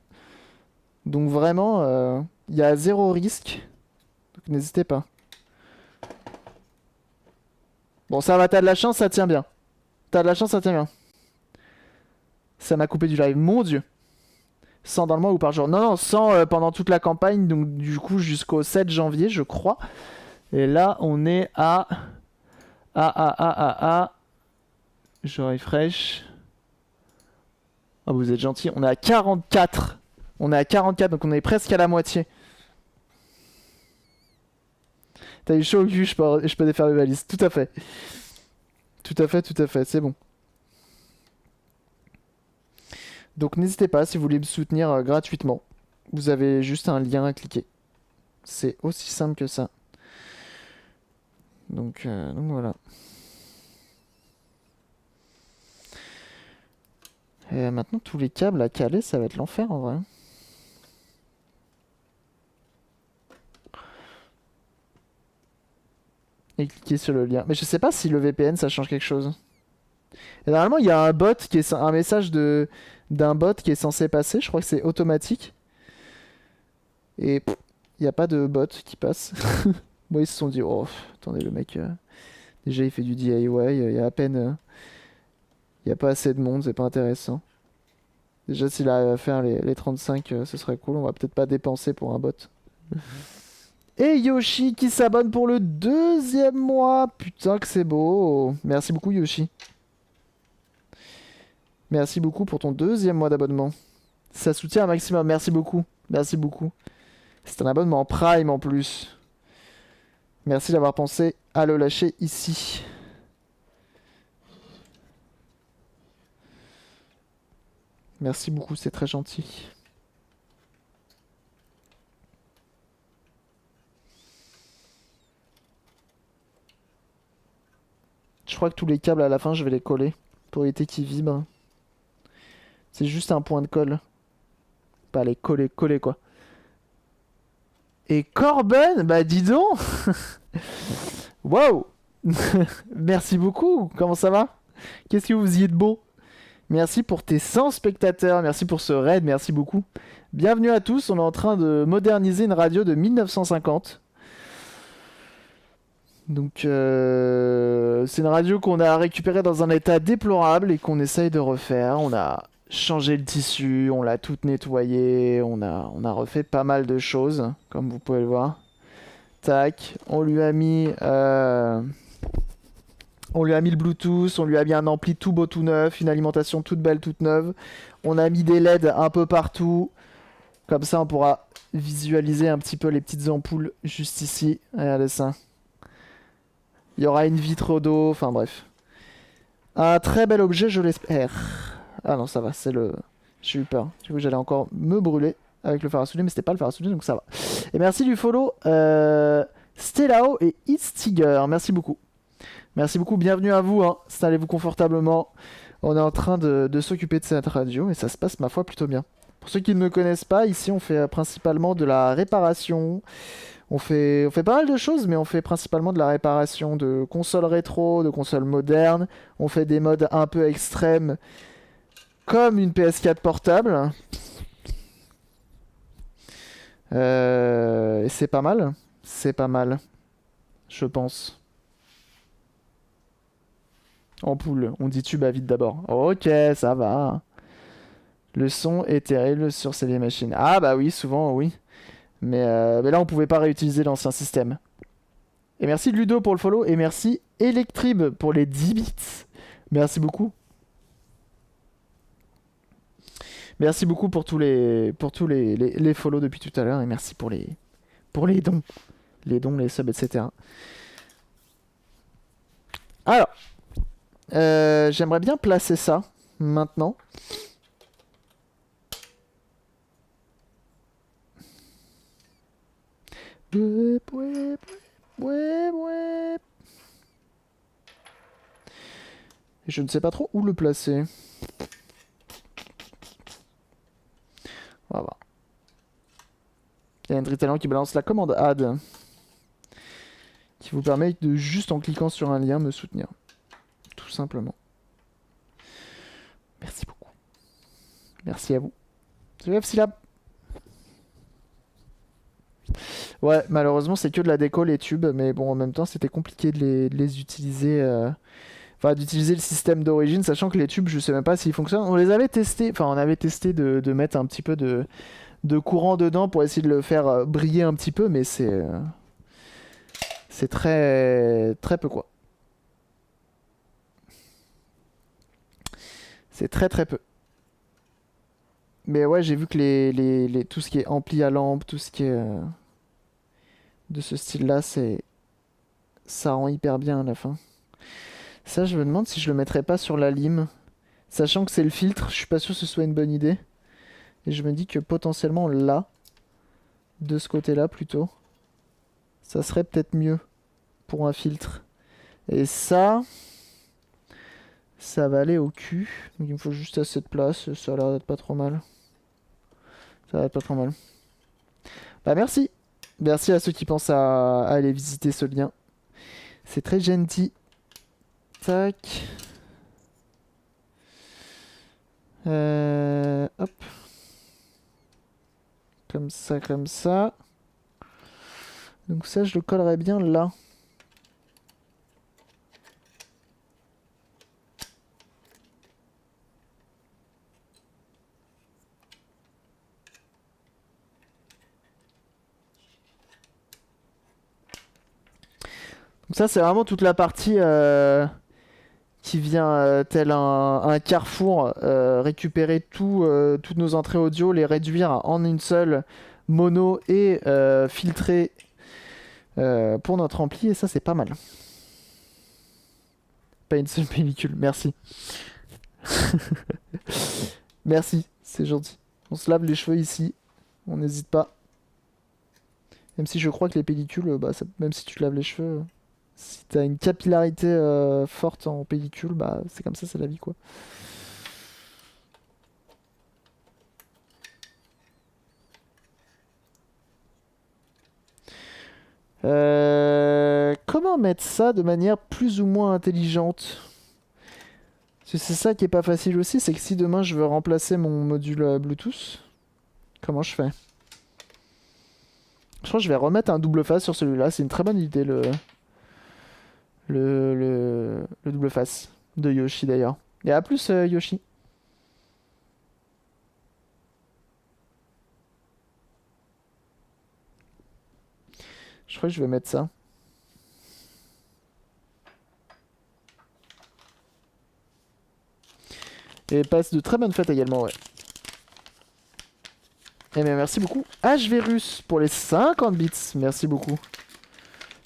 Donc vraiment, il y a zéro risque. Donc n'hésitez pas. Bon, ça va, t'as de la chance, ça tient bien. T'as de la chance, ça tient bien. Ça m'a coupé du live, mon dieu. 100 dans le mois ou par jour? Non, non, 100 pendant toute la campagne, donc du coup jusqu'au 7 janvier, je crois. Et là, on est à... Je refresh. Oh, vous êtes gentil. On est à 44. On est à 44, donc on est presque à la moitié. T'as eu chaud au cul, je peux défaire les valises. Tout à fait. Tout à fait, c'est bon. Donc n'hésitez pas, si vous voulez me soutenir gratuitement, vous avez juste un lien à cliquer. C'est aussi simple que ça. Donc voilà. Et maintenant, tous les câbles à caler, ça va être l'enfer en vrai. Et cliquer sur le lien. Mais je sais pas si le VPN, ça change quelque chose. Et normalement, il y a un bot qui est un message d'un bot qui est censé passer. Je crois que c'est automatique. Et il n'y a pas de bot qui passe. Moi, ils se sont dit, oh, attendez, le mec, déjà, il fait du DIY. Il y a à peine... Il n'y a pas assez de monde, c'est pas intéressant. Déjà, s'il arrive à faire les 35, ce serait cool. On va peut-être pas dépenser pour un bot. Et Yoshi qui s'abonne pour le 2e mois. Putain que c'est beau. Merci beaucoup Yoshi. Merci beaucoup pour ton 2e mois d'abonnement. Ça soutient un maximum. Merci beaucoup. Merci beaucoup. C'est un abonnement Prime en plus. Merci d'avoir pensé à le lâcher ici. Merci beaucoup, c'est très gentil. Je crois que tous les câbles à la fin, je vais les coller pour éviter qu'ils vibrent. C'est juste un point de colle. Pas les coller, coller quoi. Et Corben, bah dis donc. Wow. Merci beaucoup, comment ça va? Qu'est-ce que vous y êtes beau? Merci pour tes 100 spectateurs, merci pour ce raid, merci beaucoup. Bienvenue à tous, on est en train de moderniser une radio de 1950. Donc c'est une radio qu'on a récupérée dans un état déplorable et qu'on essaye de refaire. On a changé le tissu, on l'a tout nettoyé, on a refait pas mal de choses, comme vous pouvez le voir. Tac, on lui a mis le Bluetooth, on lui a mis un ampli tout beau tout neuf, une alimentation toute belle toute neuve. On a mis des LED un peu partout. Comme ça on pourra visualiser un petit peu les petites ampoules juste ici. Regardez ça. Il y aura une vitre d'eau, enfin bref. Un très bel objet, je l'espère. Ah non, ça va, c'est le... J'ai eu peur. Du coup, j'allais encore me brûler avec le fer à souder, mais c'était pas le fer à souder, donc ça va. Et merci du follow, Stellao et It's Tiger. Merci beaucoup. Merci beaucoup, bienvenue à vous. Hein. Installez-vous confortablement. On est en train de s'occuper de cette radio et ça se passe, ma foi, plutôt bien. Pour ceux qui ne me connaissent pas, ici, on fait principalement de la réparation. On fait pas mal de choses, mais on fait principalement de la réparation de consoles rétro, de consoles modernes. On fait des modes un peu extrêmes, comme une PS4 portable. Et c'est pas mal. C'est pas mal, je pense. Ampoule, on dit tube à vide d'abord. Ok, ça va. Le son est terrible sur ces vieilles machines. Ah bah oui, souvent, oui. Mais là, on pouvait pas réutiliser l'ancien système. Et merci Ludo pour le follow. Et merci Electrib pour les 10 bits. Merci beaucoup. Merci beaucoup pour tous les follow depuis tout à l'heure. Et merci pour les dons. Les dons, les subs, etc. Alors, j'aimerais bien placer ça maintenant. Et je ne sais pas trop où le placer. On va voir. Il y a André Talent qui balance la commande add, qui vous permet de juste en cliquant sur un lien me soutenir. Tout simplement. Merci beaucoup. Merci à vous. Salut Fsilab. Ouais, malheureusement, c'est que de la déco les tubes, mais bon, en même temps, c'était compliqué de les utiliser. Enfin, d'utiliser le système d'origine, sachant que les tubes, je sais même pas s'ils fonctionnent. On les avait testés, enfin, on avait testé de mettre un petit peu de courant dedans pour essayer de le faire briller un petit peu, mais c'est très peu quoi. C'est très peu. Mais ouais, j'ai vu que tout ce qui est ampli à lampe, tout ce qui est de ce style-là, ça rend hyper bien à la fin. Ça, je me demande si je le mettrais pas sur la lime. Sachant que c'est le filtre, je suis pas sûr que ce soit une bonne idée. Et je me dis que potentiellement là, de ce côté-là plutôt, ça serait peut-être mieux pour un filtre. Et ça va aller au cul. Donc il me faut juste assez de place, ça a l'air d'être pas trop mal. Ça va être pas trop mal. Bah merci. Merci à ceux qui pensent à aller visiter ce lien. C'est très gentil. Tac. Hop. Comme ça, comme ça. Donc ça, je le collerai bien là. Donc ça, c'est vraiment toute la partie qui vient tel un carrefour récupérer toutes nos entrées audio, les réduire en une seule mono et filtrer pour notre ampli, et ça c'est pas mal. Pas une seule pellicule, merci. Merci, c'est gentil. On se lave les cheveux ici, on n'hésite pas. Même si je crois que les pellicules, bah, même si tu te laves les cheveux, si t'as une capillarité forte en pellicule, bah c'est comme ça, c'est la vie quoi. Comment mettre ça de manière plus ou moins intelligente? Parce que c'est ça qui est pas facile aussi, c'est que si demain je veux remplacer mon module Bluetooth, comment je fais? Je crois que je vais remettre un double face sur celui-là, c'est une très bonne idée le double face de Yoshi d'ailleurs. Et à plus Yoshi. Je crois que je vais mettre ça. Et passe de très bonnes fêtes également, ouais. Eh bien, merci beaucoup. HVRus pour les 50 bits. Merci beaucoup.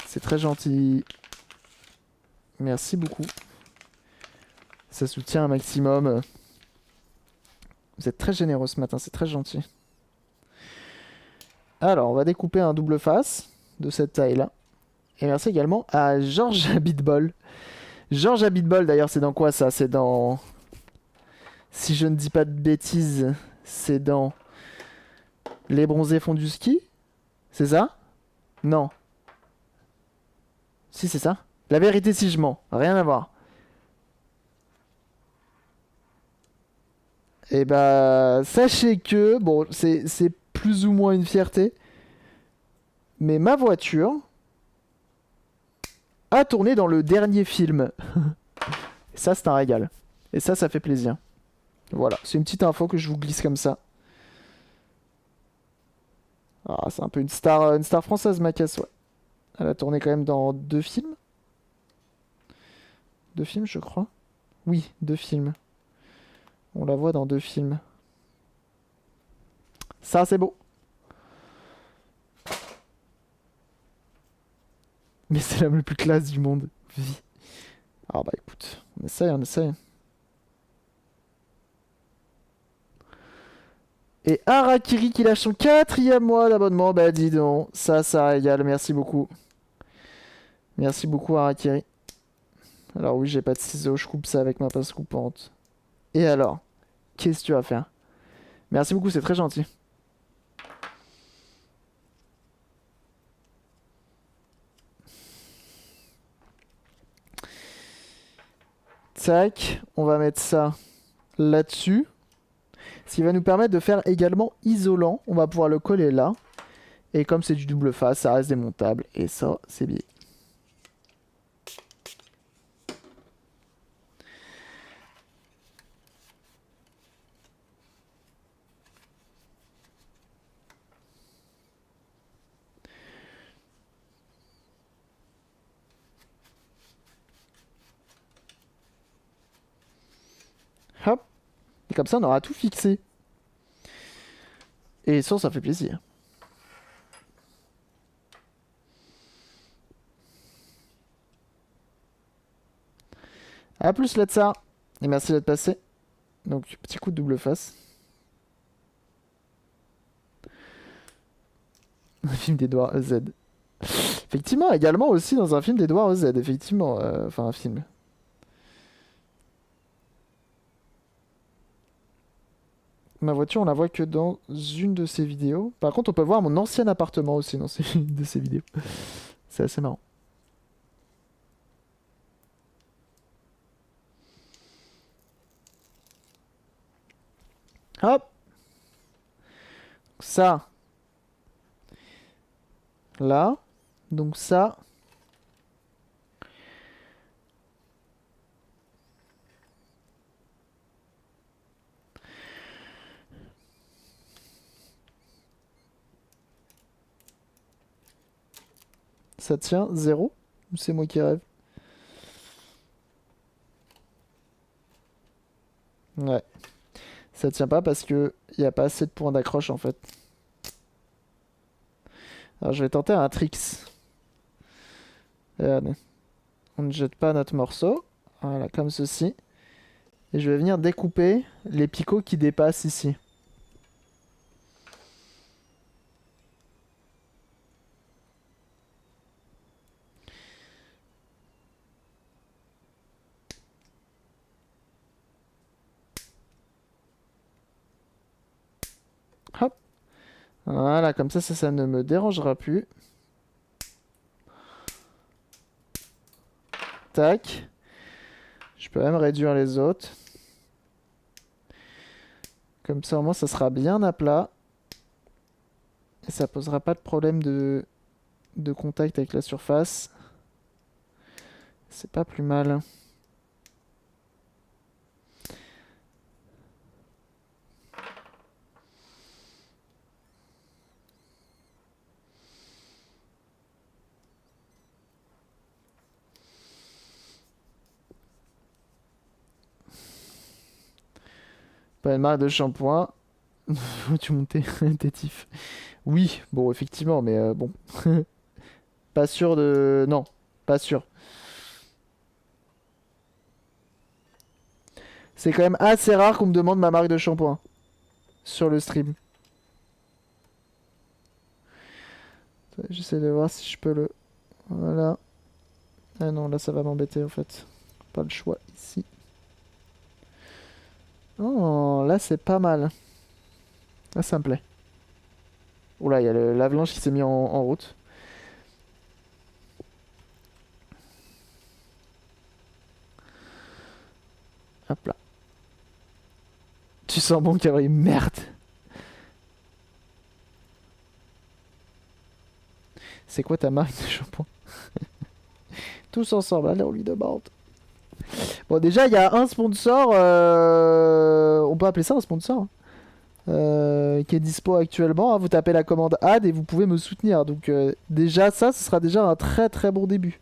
C'est très gentil. Merci beaucoup. Ça soutient un maximum. Vous êtes très généreux ce matin, c'est très gentil. Alors, on va découper un double face de cette taille-là. Et merci également à Georges Habitbol. Georges Habitbol, d'ailleurs, c'est dans quoi ça? C'est dans... Si je ne dis pas de bêtises, c'est dans... Les bronzés font du ski? C'est ça? Non. Si, c'est ça. La vérité si je mens. Rien à voir. Et bah, sachez que, bon, c'est plus ou moins une fierté, mais ma voiture a tourné dans le dernier film. Et ça, c'est un régal. Et ça fait plaisir. Voilà, c'est une petite info que je vous glisse comme ça. Ah, c'est un peu une star française, ma caisse, ouais. Elle a tourné quand même dans 2 films. 2 films, je crois. Oui, 2 films. On la voit dans 2 films. Ça, c'est beau. Mais c'est la plus classe du monde. Vie. Ah bah écoute, on essaye, on essaye. Et Harakiri qui lâche son 4e mois d'abonnement. Bah dis donc, ça régale. Merci beaucoup. Merci beaucoup Harakiri. Alors oui, j'ai pas de ciseaux, je coupe ça avec ma pince coupante. Et alors, qu'est-ce que tu vas faire? Merci beaucoup, c'est très gentil. Tac, on va mettre ça là-dessus. Ce qui va nous permettre de faire également isolant. On va pouvoir le coller là. Et comme c'est du double face, ça reste démontable. Et ça, c'est bien. Hop. Et comme ça, on aura tout fixé. Et ça fait plaisir. A plus là de ça. Et merci d'être passé. Donc, petit coup de double face. Un film d'Edouard Z. Effectivement, également aussi dans un film d'Edouard Z. Effectivement. Enfin, un film. Ma voiture, on la voit que dans une de ses vidéos. Par contre, on peut voir mon ancien appartement aussi dans une de ses vidéos. C'est assez marrant. Hop. Ça. Là. Donc ça. Ça tient 0. Ou c'est moi qui rêve? Ouais. Ça tient pas parce que il n'y a pas assez de points d'accroche en fait. Alors je vais tenter un tricks. Regardez. On ne jette pas notre morceau. Voilà, comme ceci. Et je vais venir découper les picots qui dépassent ici. Hop. Voilà, comme ça ne me dérangera plus. Tac. Je peux même réduire les autres. Comme ça, au moins, ça sera bien à plat. Et ça posera pas de problème de contact avec la surface. C'est pas plus mal. Pas une marque de shampoing. Faut-tu monter tétif? Oui, bon, effectivement, mais bon. Pas sûr de... Non, pas sûr. C'est quand même assez rare qu'on me demande ma marque de shampoing sur le stream. J'essaie de voir si je peux le... Voilà. Ah non, là ça va m'embêter en fait. Pas le choix ici. Oh, là c'est pas mal. Là ça me plaît. Oula, il y a le lave-linge qui s'est mis en route. Hop là. Tu sens bon, Cabri? Merde. C'est quoi ta marque de shampoing? Tous ensemble, allez, on lui demande. Bon, déjà, il y a un sponsor. On peut appeler ça un sponsor, hein, qui est dispo actuellement, hein. Vous tapez la commande ad et vous pouvez me soutenir. Donc, déjà, ça, ce sera déjà un très très bon début.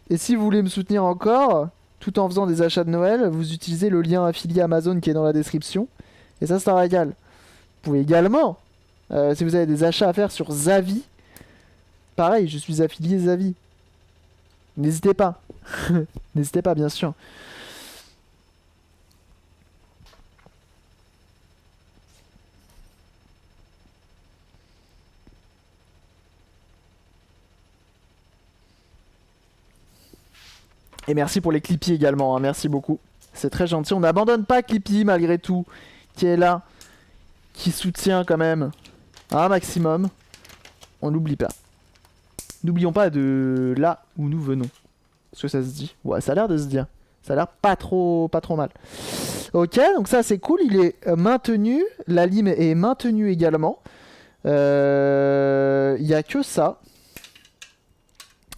Et si vous voulez me soutenir encore, tout en faisant des achats de Noël, vous utilisez le lien affilié Amazon qui est dans la description. Et ça régale. Vous pouvez également, si vous avez des achats à faire sur Zavi, pareil, je suis affilié Zavi. N'hésitez pas. N'hésitez pas, bien sûr. Et merci pour les Clippy également, hein, merci beaucoup. C'est très gentil. On n'abandonne pas Clippy malgré tout, qui est là, qui soutient quand même un maximum. On n'oublie pas. N'oublions pas de là où nous venons. Est-ce que ça se dit? Ouais, ça a l'air de se dire. Ça a l'air pas trop mal. Ok, donc ça c'est cool. Il est maintenu. La lime est maintenue également. Il n'y a que ça.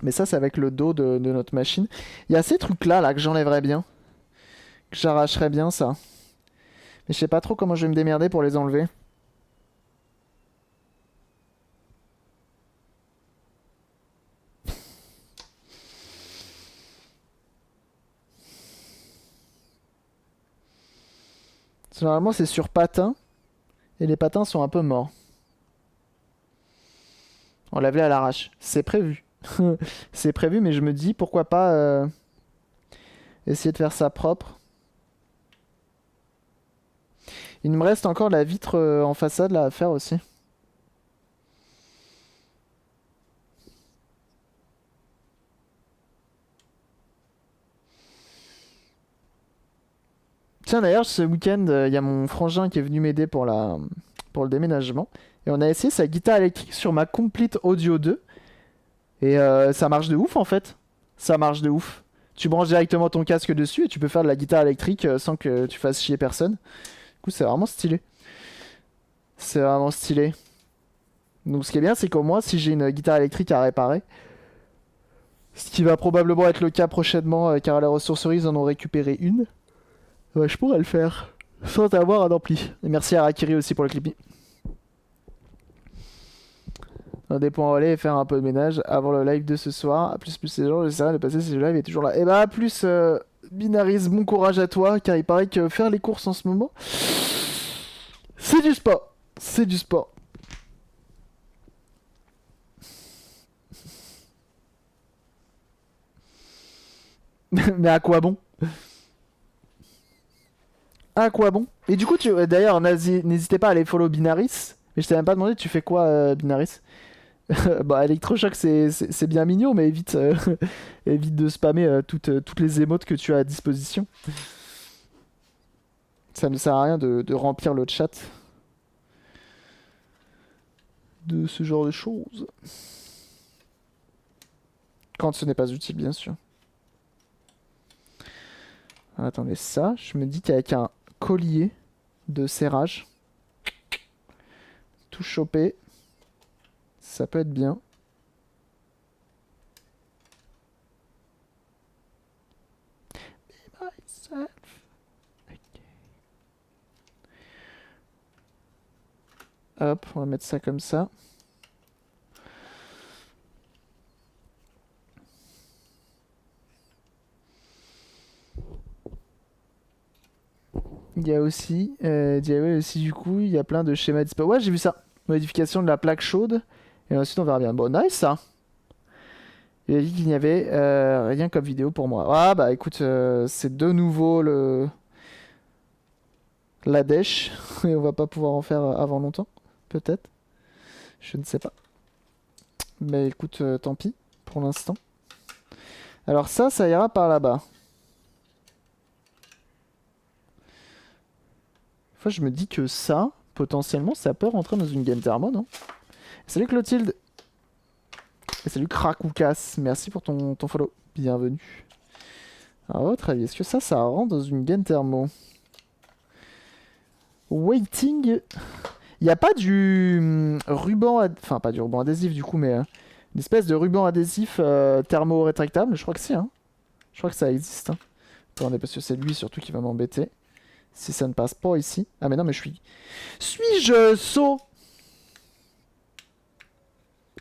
Mais ça c'est avec le dos de notre machine. Il y a ces trucs là que j'enlèverais bien. Que j'arracherais bien ça. Mais je sais pas trop comment je vais me démerder pour les enlever. Généralement c'est sur patins. Et les patins sont un peu morts. On lave-les à l'arrache. C'est prévu. C'est prévu, mais je me dis pourquoi pas essayer de faire ça propre. Il me reste encore la vitre en façade là à faire aussi. Tiens d'ailleurs ce week-end il y a mon frangin qui est venu m'aider pour le déménagement. Et on a essayé sa guitare électrique sur ma Complete Audio 2. Et ça marche de ouf en fait. Ça marche de ouf. Tu branches directement ton casque dessus et tu peux faire de la guitare électrique sans que tu fasses chier personne. Du coup c'est vraiment stylé. C'est vraiment stylé. Donc ce qui est bien c'est qu'au moins si j'ai une guitare électrique à réparer, ce qui va probablement être le cas prochainement car à la ressourcerie ils en ont récupéré une, ouais, je pourrais le faire sans avoir un ampli. Et merci à Rakiri aussi pour le clippy. Des points relais et faire un peu de ménage avant le live de ce soir. A plus ces gens, j'essaierai de passer si le live est toujours là. Et bah à plus Binaris, bon courage à toi car il paraît que faire les courses en ce moment, c'est du sport. C'est du sport. Mais à quoi bon? À quoi bon? Et du coup, d'ailleurs, n'hésitez pas à aller follow Binaris. Mais je t'ai même pas demandé, tu fais quoi, Binaris? Bah, Electroshock, c'est bien mignon, mais évite, évite de spammer toutes les émotes que tu as à disposition. Ça ne sert à rien de remplir le chat de ce genre de choses. Quand ce n'est pas utile, bien sûr. Attendez, ça, je me dis qu'avec un collier de serrage, tout chopé, ça peut être bien. Hop, on va mettre ça comme ça. Il y a aussi, DIY aussi du coup, il y a plein de schémas dispo. Ouais, j'ai vu ça. Modification de la plaque chaude. Et ensuite, on verra bien. Bon, nice ça. Il a dit qu'il n'y avait rien comme vidéo pour moi. Ah bah écoute, c'est de nouveau la dèche. Et on va pas pouvoir en faire avant longtemps. Peut-être. Je ne sais pas. Mais écoute, tant pis pour l'instant. Alors ça ira par là-bas. Fois, je me dis que ça, potentiellement, ça peut rentrer dans une game thermo, non? Salut Clotilde. Et salut Krakoukas. Merci pour ton follow. Bienvenue. À votre avis, est-ce que ça rentre dans une game thermo? Waiting. Il n'y a pas du ruban... Enfin, pas du ruban adhésif du coup, mais une espèce de ruban adhésif thermo-rétractable. Je crois que si, hein. Je crois que ça existe. Hein. Attendez, parce que c'est lui surtout qui va m'embêter. Si ça ne passe pas ici. Ah mais non, mais je suis... Suis-je saut?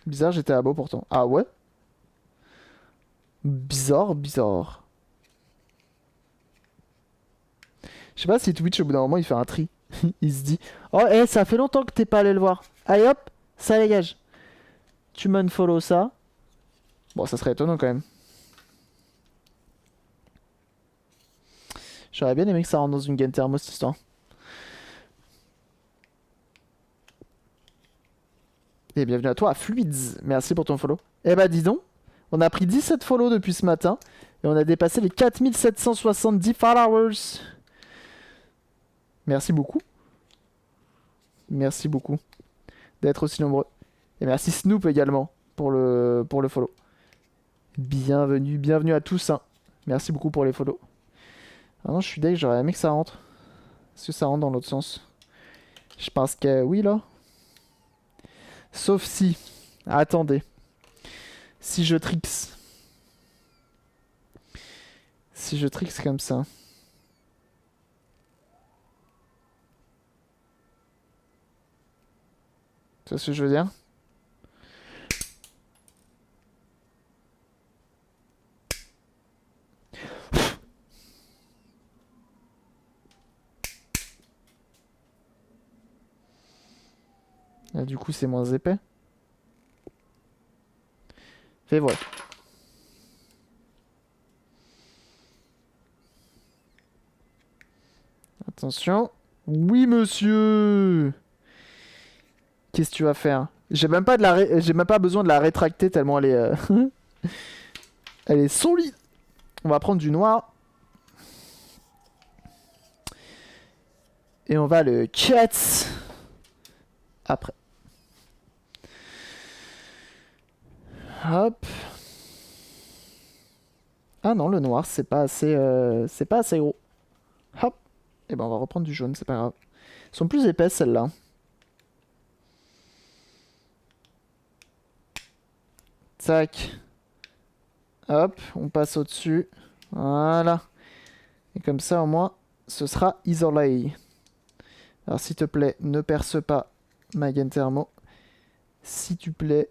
Bizarre, j'étais à beau pourtant. Ah ouais? Bizarre, bizarre. Je sais pas si Twitch au bout d'un moment il fait un tri. Il se dit oh ça fait longtemps que t'es pas allé le voir. Allez hop, ça dégage. Tu m'unfollow ça. Bon ça serait étonnant quand même. J'aurais bien aimé que ça rentre dans une game thermo cette histoire. Et bienvenue à toi, Fluids. Merci pour ton follow. Eh bah dis donc, on a pris 17 follow depuis ce matin. Et on a dépassé les 4770 followers. Merci beaucoup. Merci beaucoup d'être aussi nombreux. Et merci Snoop également pour le follow. Bienvenue, bienvenue à tous. Hein. Merci beaucoup pour les follow. Ah non, je suis deg, j'aurais aimé que ça rentre. Est-ce que ça rentre dans l'autre sens? Je pense que oui, là. Sauf si... Attendez. Si je tricks. Si je tricks comme ça. Tu vois ce que je veux dire? Là, du coup, c'est moins épais. Fais voir. Attention. Oui, monsieur. Qu'est-ce que tu vas faire? J'ai même pas j'ai même pas besoin de la rétracter tellement elle est elle est solide. On va prendre du noir et on va le cut après. Hop. Ah non, le noir c'est pas assez gros. Hop. Et ben on va reprendre du jaune, c'est pas grave. Elles sont plus épaisses celles-là. Tac. Hop, on passe au-dessus. Voilà. Et comme ça, au moins, ce sera isolé. Alors, s'il te plaît, ne perce pas ma gaine thermo. S'il te plaît.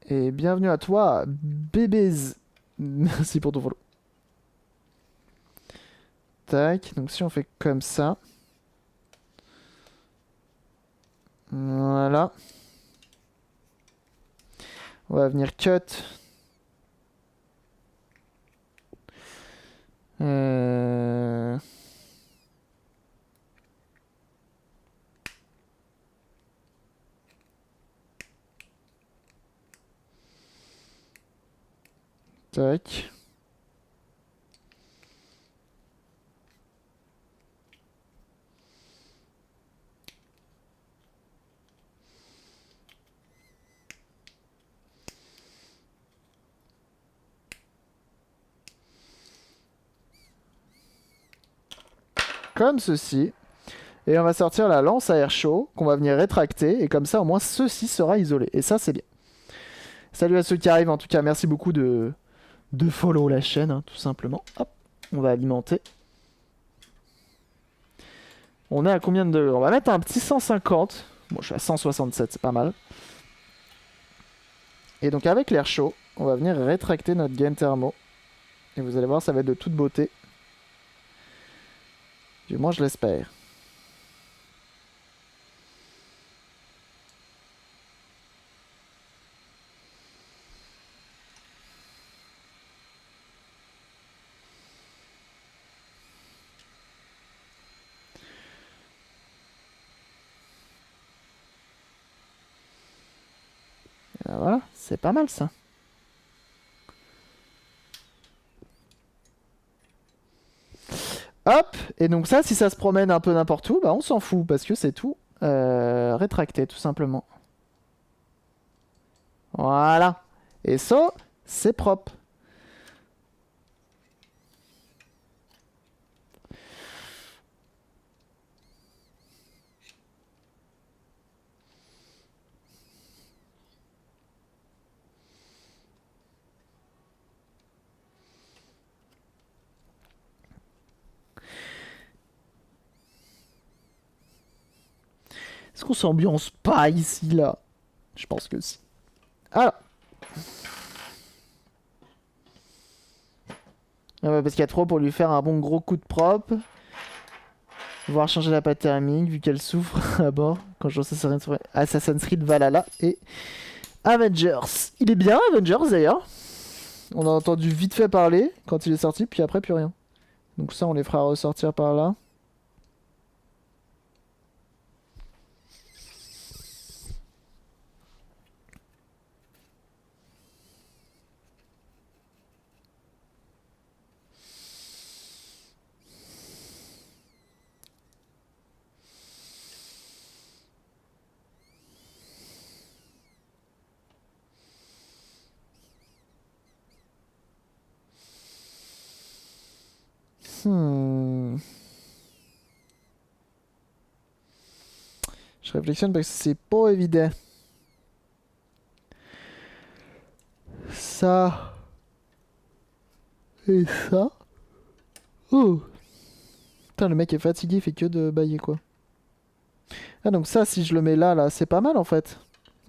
Et bienvenue à toi, bébés. Merci pour ton follow. Tac. Donc, si on fait comme ça. Voilà. On va venir cut. Euh... Tac. Comme ceci. Et on va sortir la lance à air chaud qu'on va venir rétracter. Et comme ça, au moins, ceci sera isolé. Et ça, c'est bien. Salut à ceux qui arrivent. En tout cas, merci beaucoup de follow la chaîne, hein, tout simplement. Hop, on va alimenter. On est à combien de degrés? On va mettre un petit 150. Bon, je suis à 167, c'est pas mal. Et donc, avec l'air chaud, on va venir rétracter notre gain thermo. Et vous allez voir, ça va être de toute beauté. Du moins, je l'espère. Et voilà, c'est pas mal ça. Hop, et donc ça, si ça se promène un peu n'importe où, bah on s'en fout, parce que c'est tout rétracté, tout simplement. Voilà. Et ça, c'est propre. Est-ce qu'on s'ambiance pas ici, là? Je pense que si. Alors. Ah ouais, parce qu'il y a trop pour lui faire un bon gros coup de propre. Voir changer la pâte thermique, vu qu'elle souffre à bord. Quand je joue Assassin's Creed Valhalla et Avengers. Il est bien, Avengers, d'ailleurs. On a entendu vite fait parler quand il est sorti, puis après, plus rien. Donc ça, on les fera ressortir par là. Je réflexionne parce que c'est pas évident. Ça. Et ça. Oh. Putain, le mec est fatigué, il fait que de bailler quoi. Ah, donc ça, si je le mets là, là, c'est pas mal en fait.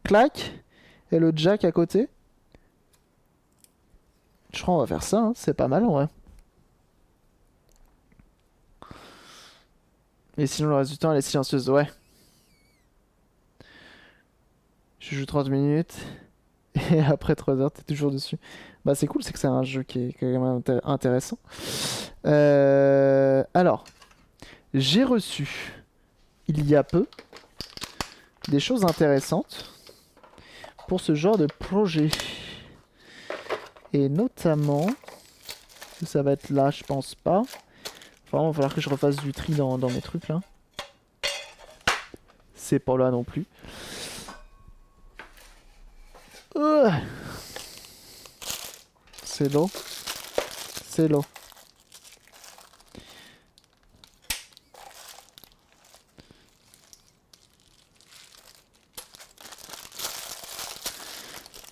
Clac. Et le jack à côté. Je crois qu'on va faire ça, hein. C'est pas mal en vrai. Et sinon, le reste du temps, elle est silencieuse, ouais. Je joue 30 minutes. Et après 3 heures, t'es toujours dessus. Bah, c'est cool, c'est que c'est un jeu qui est quand même intéressant. Alors, j'ai reçu, il y a peu, des choses intéressantes pour ce genre de projet. Et notamment, ça va être là, je pense pas. Enfin, il va falloir que je refasse du tri dans mes trucs là. C'est pas là non plus. C'est l'eau. C'est l'eau.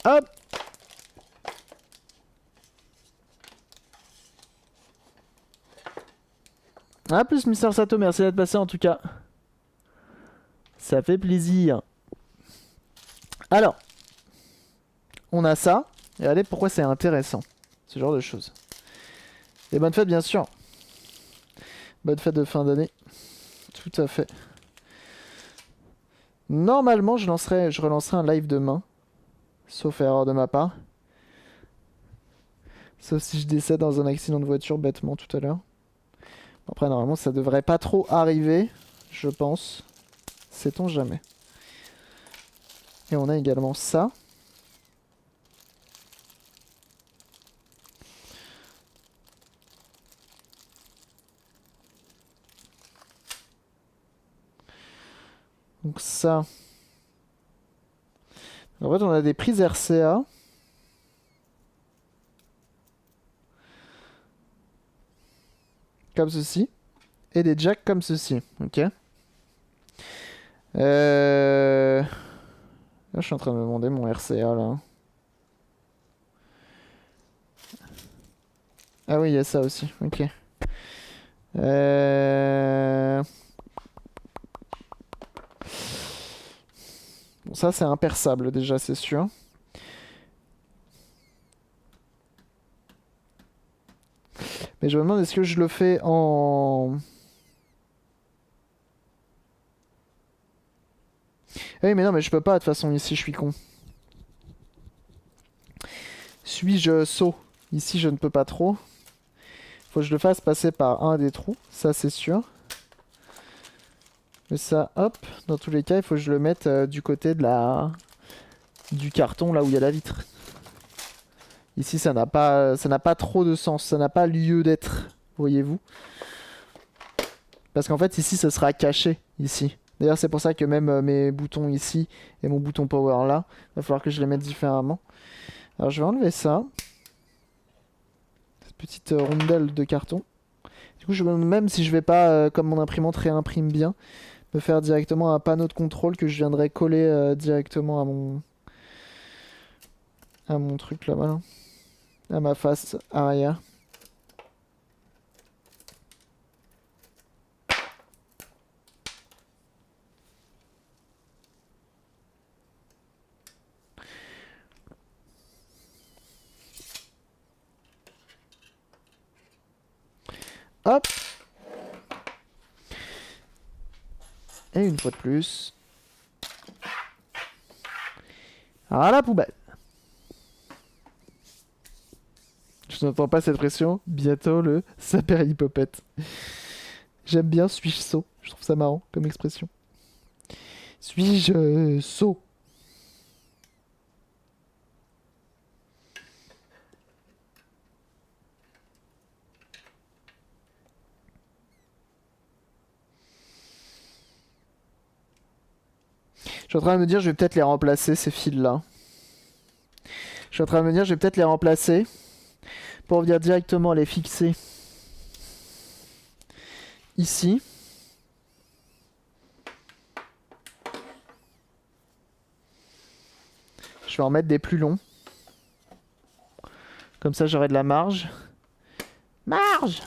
Hop. A plus, Mister Sato, merci d'être passé en tout cas. Ça fait plaisir. Alors, on a ça. Et regardez pourquoi c'est intéressant, ce genre de choses. Et bonne fête, bien sûr. Bonne fête de fin d'année. Tout à fait. Normalement, je relancerai un live demain. Sauf erreur de ma part. Sauf si je décède dans un accident de voiture bêtement tout à l'heure. Après, normalement, ça devrait pas trop arriver, je pense. Sait-on jamais. Et on a également ça. Donc ça. En fait, on a des prises RCA. Comme ceci. Et des jacks comme ceci. Ok. Là, je suis en train de me demander mon RCA là. Ah oui, il y a ça aussi. Ok. Bon, ça, c'est imperçable déjà, c'est sûr. Mais je me demande, est-ce que je le fais en... Ah oui, mais non, mais je peux pas, de toute façon, ici, je suis con. Suis-je saut? Ici, je ne peux pas trop. Faut que je le fasse passer par un des trous, ça, c'est sûr. Mais ça, hop, dans tous les cas, il faut que je le mette du côté de du carton, là où il y a la vitre. Ici, ça n'a pas trop de sens, ça n'a pas lieu d'être, voyez-vous. Parce qu'en fait, ici, ça sera caché, ici. D'ailleurs, c'est pour ça que même mes boutons ici et mon bouton power là, il va falloir que je les mette différemment. Alors, je vais enlever ça. Cette petite rondelle de carton. Du coup, je me demande même si je vais pas, comme mon imprimante réimprime bien, me faire directement un panneau de contrôle que je viendrai coller directement à mon truc là-bas. Là. À ma face arrière. Hop! Et une fois de plus. À la poubelle. Je n'entends pas cette pression. Bientôt le sapéripopette. J'aime bien suis-je sot. Je trouve ça marrant comme expression. Suis-je sot? Je suis en train de me dire, je vais peut-être les remplacer, ces fils-là. Je suis en train de me dire, je vais peut-être les remplacer pour venir directement les fixer ici. Je vais en mettre des plus longs. Comme ça, j'aurai de la marge. Marge!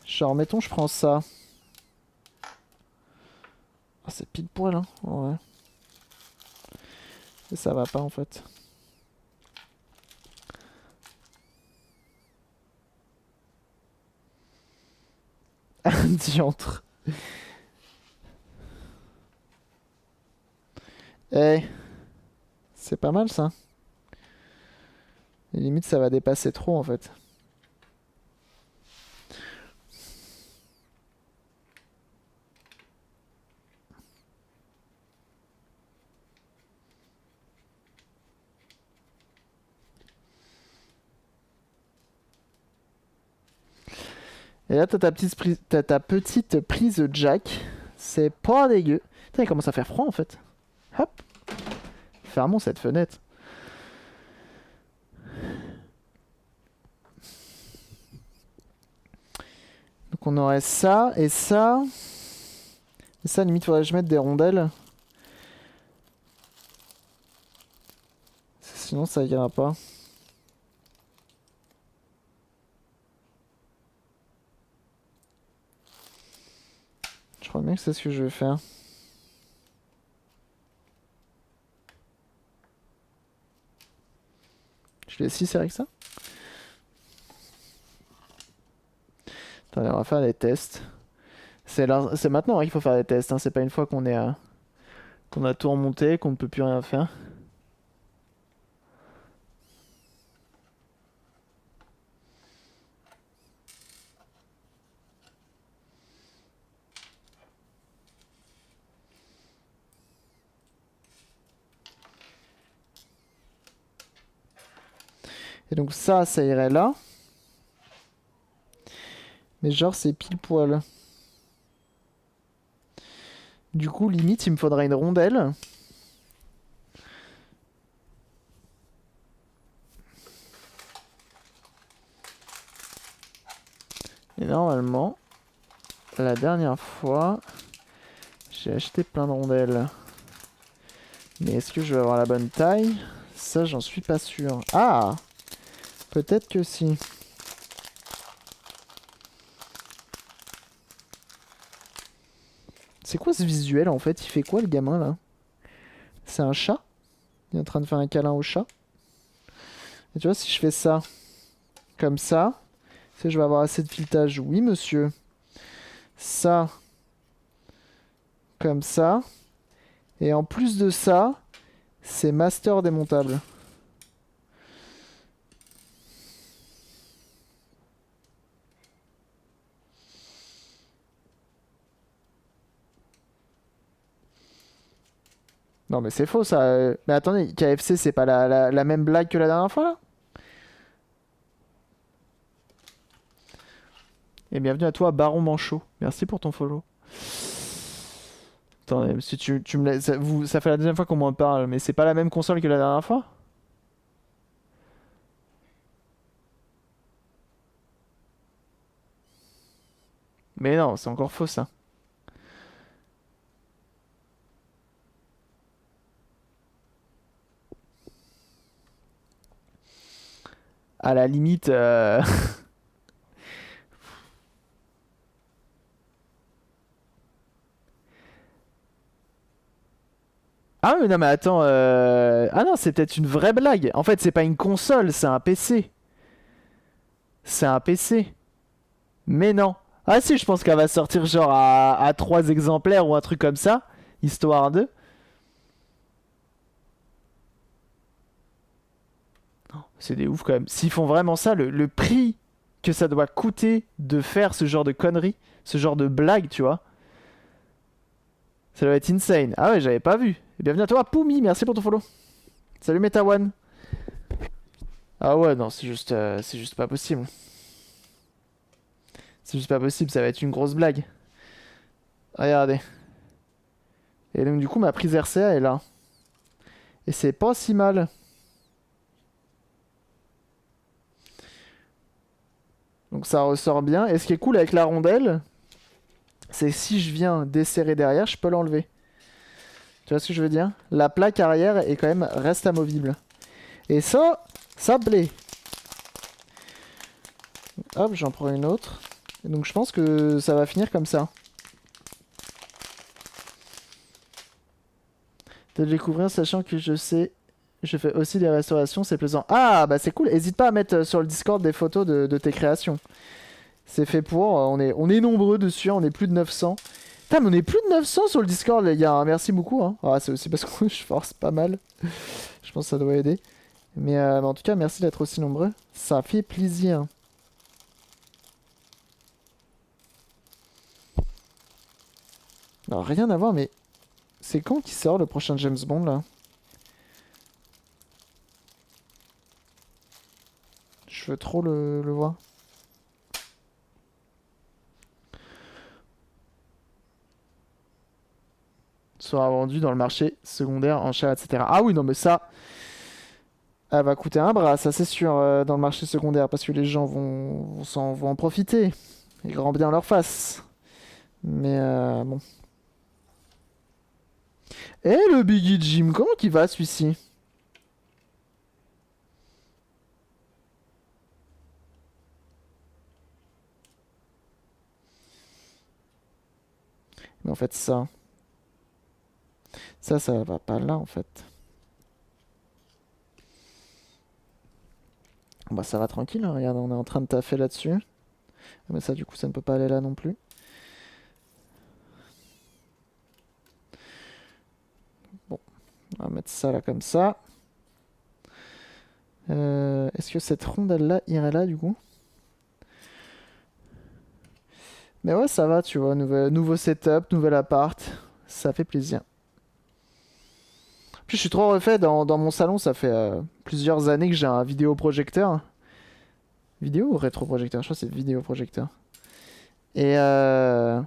Genre, mettons, je prends ça. Ah, c'est pile poil, hein. Ouais. Et ça va pas, en fait. Diantre. Eh, c'est pas mal, ça. Et limite, ça va dépasser trop, en fait. Et là, t'as ta petite prise jack. C'est pas dégueu. Putain, il commence à faire froid, en fait. Hop. Fermons cette fenêtre. Donc on aurait ça et ça. Et ça, limite, faudrait que je mette des rondelles. Sinon, ça ira pas. Je crois bien que c'est ce que je vais faire. Je l'ai si serré que ça? Attendez, on va faire des tests. C'est maintenant hein, qu'il faut faire des tests, hein. C'est pas une fois qu'on est qu'on a tout remonté, qu'on ne peut plus rien faire. Et donc ça irait là. Mais genre c'est pile poil. Du coup, limite, il me faudrait une rondelle. Et normalement, la dernière fois, j'ai acheté plein de rondelles. Mais est-ce que je vais avoir la bonne taille? Ça, j'en suis pas sûr. Ah! Peut-être que si. C'est quoi ce visuel en fait? Il fait quoi le gamin là? C'est un chat? Il est en train de faire un câlin au chat? Et tu vois, si je fais ça, comme ça, est-ce que je vais avoir assez de filetage? Oui, monsieur. Ça, comme ça. Et en plus de ça, c'est master démontable. Non mais c'est faux ça. Mais attendez, KFC c'est pas la même blague que la dernière fois là? Et bienvenue à toi Baron Manchot. Merci pour ton follow. Attendez, si tu me laisses... ça fait la deuxième fois qu'on m'en parle, mais c'est pas la même console que la dernière fois? Mais non, c'est encore faux ça. À la limite... Ah mais non mais attends... Ah non, c'est peut-être une vraie blague. En fait, c'est pas une console, c'est un PC. C'est un PC. Mais non. Ah si, je pense qu'elle va sortir genre à 3 exemplaires ou un truc comme ça. Histoire de... C'est des ouf quand même. S'ils font vraiment ça, le prix que ça doit coûter de faire ce genre de conneries, ce genre de blague, tu vois, ça doit être insane. Ah ouais, j'avais pas vu. Et bienvenue à toi, Poumi, merci pour ton follow. Salut Metawan. Ah ouais, non, c'est juste pas possible. C'est juste pas possible, ça va être une grosse blague. Regardez. Et donc du coup, ma prise RCA est là. Et c'est pas si mal. Donc ça ressort bien. Et ce qui est cool avec la rondelle, c'est que si je viens desserrer derrière, je peux l'enlever. Tu vois ce que je veux dire? La plaque arrière est quand même reste amovible. Et ça plaît. Hop, j'en prends une autre. Et donc je pense que ça va finir comme ça. De le découvrir, sachant que je fais aussi des restaurations, c'est plaisant. Ah, bah c'est cool. N'hésite pas à mettre sur le Discord des photos de tes créations. C'est fait pour. On est nombreux dessus, on est plus de 900. Putain, mais on est plus de 900 sur le Discord, les gars. Merci beaucoup. Hein. Ah, c'est aussi parce que je force pas mal. Je pense que ça doit aider. Mais en tout cas, merci d'être aussi nombreux. Ça fait plaisir. Alors, rien à voir, mais c'est quand qui sort le prochain James Bond là? Je veux trop le voir. Sera vendu dans le marché secondaire en chair, etc. Ah oui, non, mais ça, elle va coûter un bras, ça c'est sûr, dans le marché secondaire, parce que les gens vont en profiter. Et grand bien leur face. Mais bon. Et le Biggie Jim, comment qu'il va celui-ci? Mais en fait, ça va pas là en fait. Bah, ça va tranquille, hein, regarde, on est en train de taffer là-dessus. Mais ça, du coup, ça ne peut pas aller là non plus. Bon, on va mettre ça là comme ça. Est-ce que cette rondelle là irait là du coup? Mais ouais, ça va, tu vois. Nouveau setup, nouvel appart. Ça fait plaisir. Puis je suis trop refait dans mon salon. Ça fait plusieurs années que j'ai un vidéoprojecteur. Vidéo ou rétroprojecteur? Je crois que c'est vidéoprojecteur. Et, euh,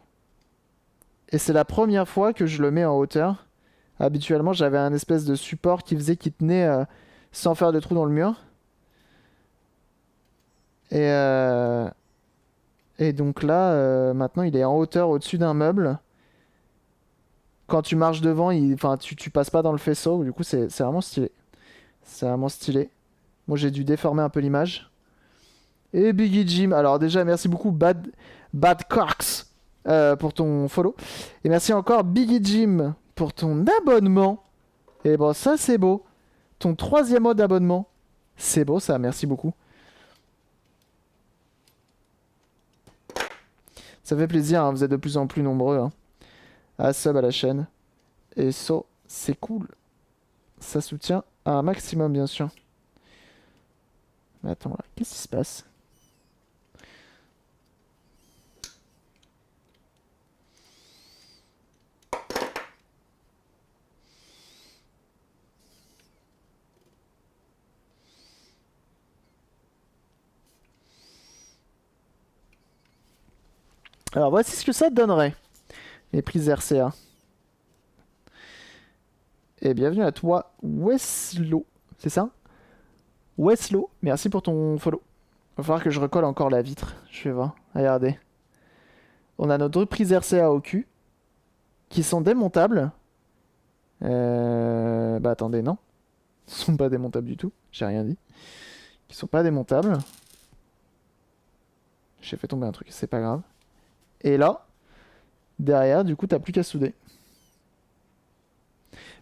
et c'est la première fois que je le mets en hauteur. Habituellement, j'avais un espèce de support qui faisait qu'il tenait sans faire de trou dans le mur. Et, euh, et donc là, maintenant, il est en hauteur au-dessus d'un meuble. Quand tu marches devant, enfin, tu passes pas dans le faisceau. Du coup, c'est vraiment stylé. C'est vraiment stylé. Moi, j'ai dû déformer un peu l'image. Et Biggie Jim. Alors déjà, merci beaucoup Bad Corks pour ton follow. Et merci encore Biggie Jim pour ton abonnement. Et bon, ça c'est beau. Ton troisième mode d'abonnement. C'est beau ça, merci beaucoup. Ça fait plaisir, hein, vous êtes de plus en plus nombreux hein, à sub à la chaîne. Et ça, c'est cool. Ça soutient un maximum, bien sûr. Mais attends, là, qu'est-ce qui se passe? Alors, voici ce que ça donnerait. Les prises RCA. Et bienvenue à toi, Weslo. C'est ça? Weslo, merci pour ton follow. Va falloir que je recolle encore la vitre. Je vais voir. Regardez. On a nos deux prises RCA au cul. Qui sont démontables. Bah attendez, non. Ils sont pas démontables du tout. J'ai rien dit. Ils sont pas démontables. J'ai fait tomber un truc, c'est pas grave. Et là, derrière, du coup, t'as plus qu'à souder.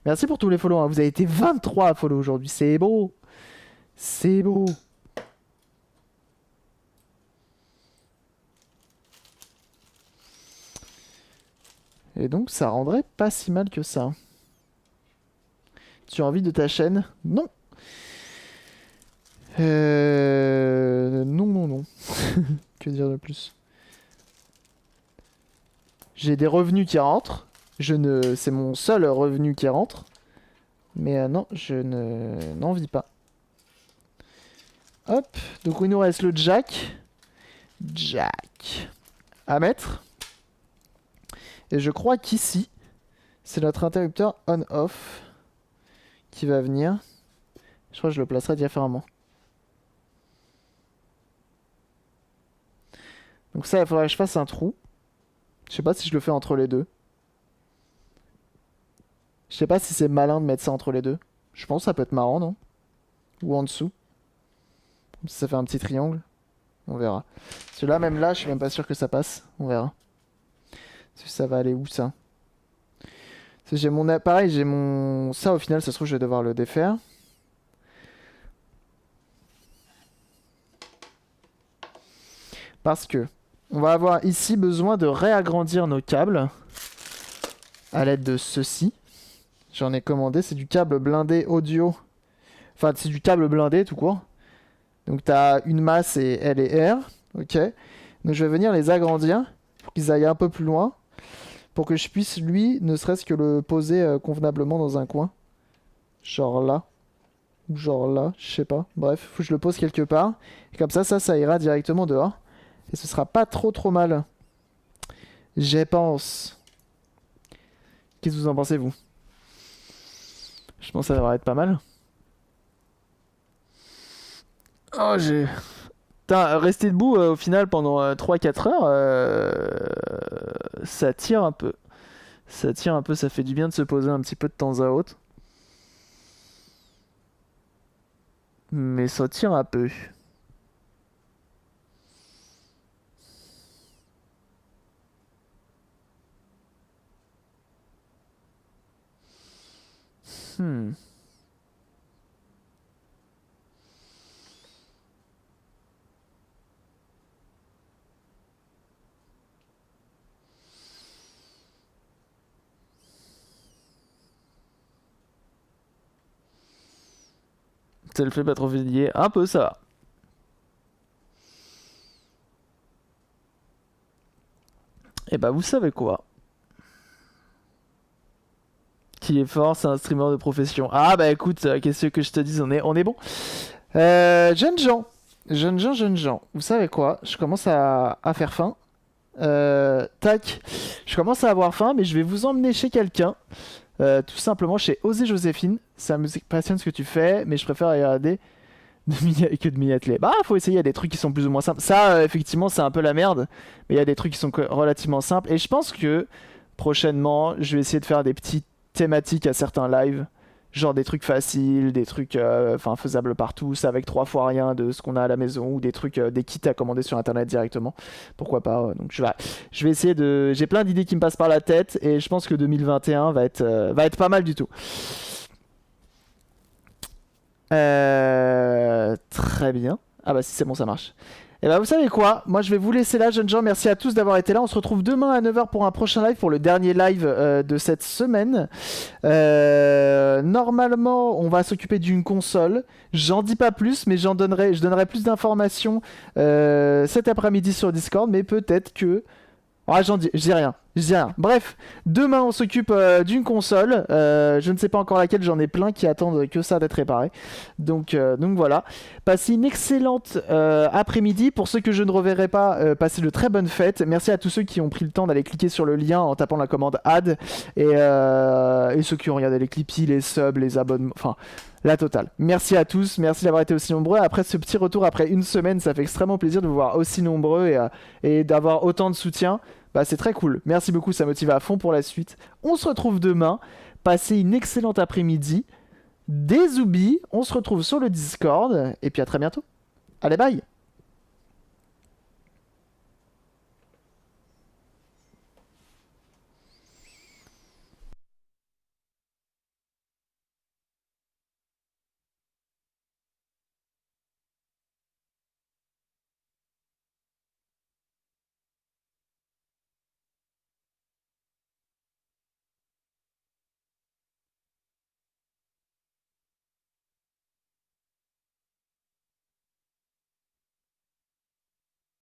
Merci pour tous les follow. Hein. Vous avez été 23 à follow aujourd'hui. C'est beau. C'est beau. Et donc, ça rendrait pas si mal que ça. Tu as envie de ta chaîne? Non. Non, non, non. Que dire de plus? J'ai des revenus qui rentrent. C'est mon seul revenu qui rentre. Mais non, je n'en vis pas. Hop. Donc il nous reste le jack. Jack. À mettre. Et je crois qu'ici, c'est notre interrupteur on-off qui va venir. Je crois que je le placerai différemment. Donc ça, il faudrait que je fasse un trou. Je sais pas si je le fais entre les deux. Je sais pas si c'est malin de mettre ça entre les deux. Je pense que ça peut être marrant, non? Ou en dessous. Comme ça fait un petit triangle. On verra. Celui-là, même là, je suis même pas sûr que ça passe. On verra. Ça va aller où, ça? J'ai mon appareil, j'ai mon... Ça, au final, ça se trouve, je vais devoir le défaire. Parce que on va avoir ici besoin de réagrandir nos câbles à l'aide de ceci. J'en ai commandé, c'est du câble blindé audio. Enfin, c'est du câble blindé tout court. Donc tu as une masse et L et R. Ok. Donc je vais venir les agrandir pour qu'ils aillent un peu plus loin. Pour que je puisse, lui, ne serait-ce que le poser convenablement dans un coin. Genre là. Ou genre là, je sais pas. Bref, faut que je le pose quelque part. Et comme ça ira directement dehors. Et ce sera pas trop mal. J'y pense. Qu'est-ce que vous en pensez, vous? Je pense que ça devrait être pas mal. Oh, j'ai... Putain, rester debout au final pendant 3-4 heures, ça tire un peu. Ça tire un peu, ça fait du bien de se poser un petit peu de temps à autre. Mais ça tire un peu. Hmm. T'as le fait pas trop fatigué. Un peu, ça va. Et bah, vous savez quoi? Qui est fort, c'est un streamer de profession. Ah bah écoute, qu'est-ce que je te dis, on est bon. Jeunes gens. Jeunes gens. Vous savez quoi? Je commence à faire faim. Tac. Je commence à avoir faim, mais je vais vous emmener chez quelqu'un. Tout simplement chez Osée Joséphine. Ça me passionne ce que tu fais, mais je préfère regarder que de m'y atteler. Bah, faut essayer, il y a des trucs qui sont plus ou moins simples. Ça, effectivement, c'est un peu la merde, mais il y a des trucs qui sont relativement simples. Et je pense que prochainement, je vais essayer de faire des petites thématiques à certains lives. Genre des trucs faciles, des trucs faisables par tous, avec 3 fois rien de ce qu'on a à la maison, ou des trucs, des kits à commander sur internet directement. Pourquoi pas. Donc je vais essayer de. J'ai plein d'idées qui me passent par la tête, et je pense que 2021 va être pas mal du tout. Très bien. Ah bah si c'est bon, ça marche. Et bah vous savez quoi? Moi je vais vous laisser là, jeunes gens. Merci à tous d'avoir été là. On se retrouve demain à 9h pour un prochain live, pour le dernier live de cette semaine. Normalement, on va s'occuper d'une console. J'en dis pas plus, mais je donnerai plus d'informations cet après-midi sur Discord. Mais peut-être que... Ah, je dis rien. Je dis rien. Bref, demain on s'occupe d'une console. Je ne sais pas encore laquelle, j'en ai plein qui attendent que ça d'être réparé. Donc voilà. Passez une excellente après-midi. Pour ceux que je ne reverrai pas, passez de très bonnes fêtes. Merci à tous ceux qui ont pris le temps d'aller cliquer sur le lien en tapant la commande add. Et ceux qui ont regardé les clips, les subs, les abonnements. Enfin, la totale. Merci à tous. Merci d'avoir été aussi nombreux. Après ce petit retour, après une semaine, ça fait extrêmement plaisir de vous voir aussi nombreux et d'avoir autant de soutien. Bah, c'est très cool. Merci beaucoup, ça motive à fond pour la suite. On se retrouve demain. Passez une excellente après-midi. Des zoubis. On se retrouve sur le Discord. Et puis à très bientôt. Allez, bye!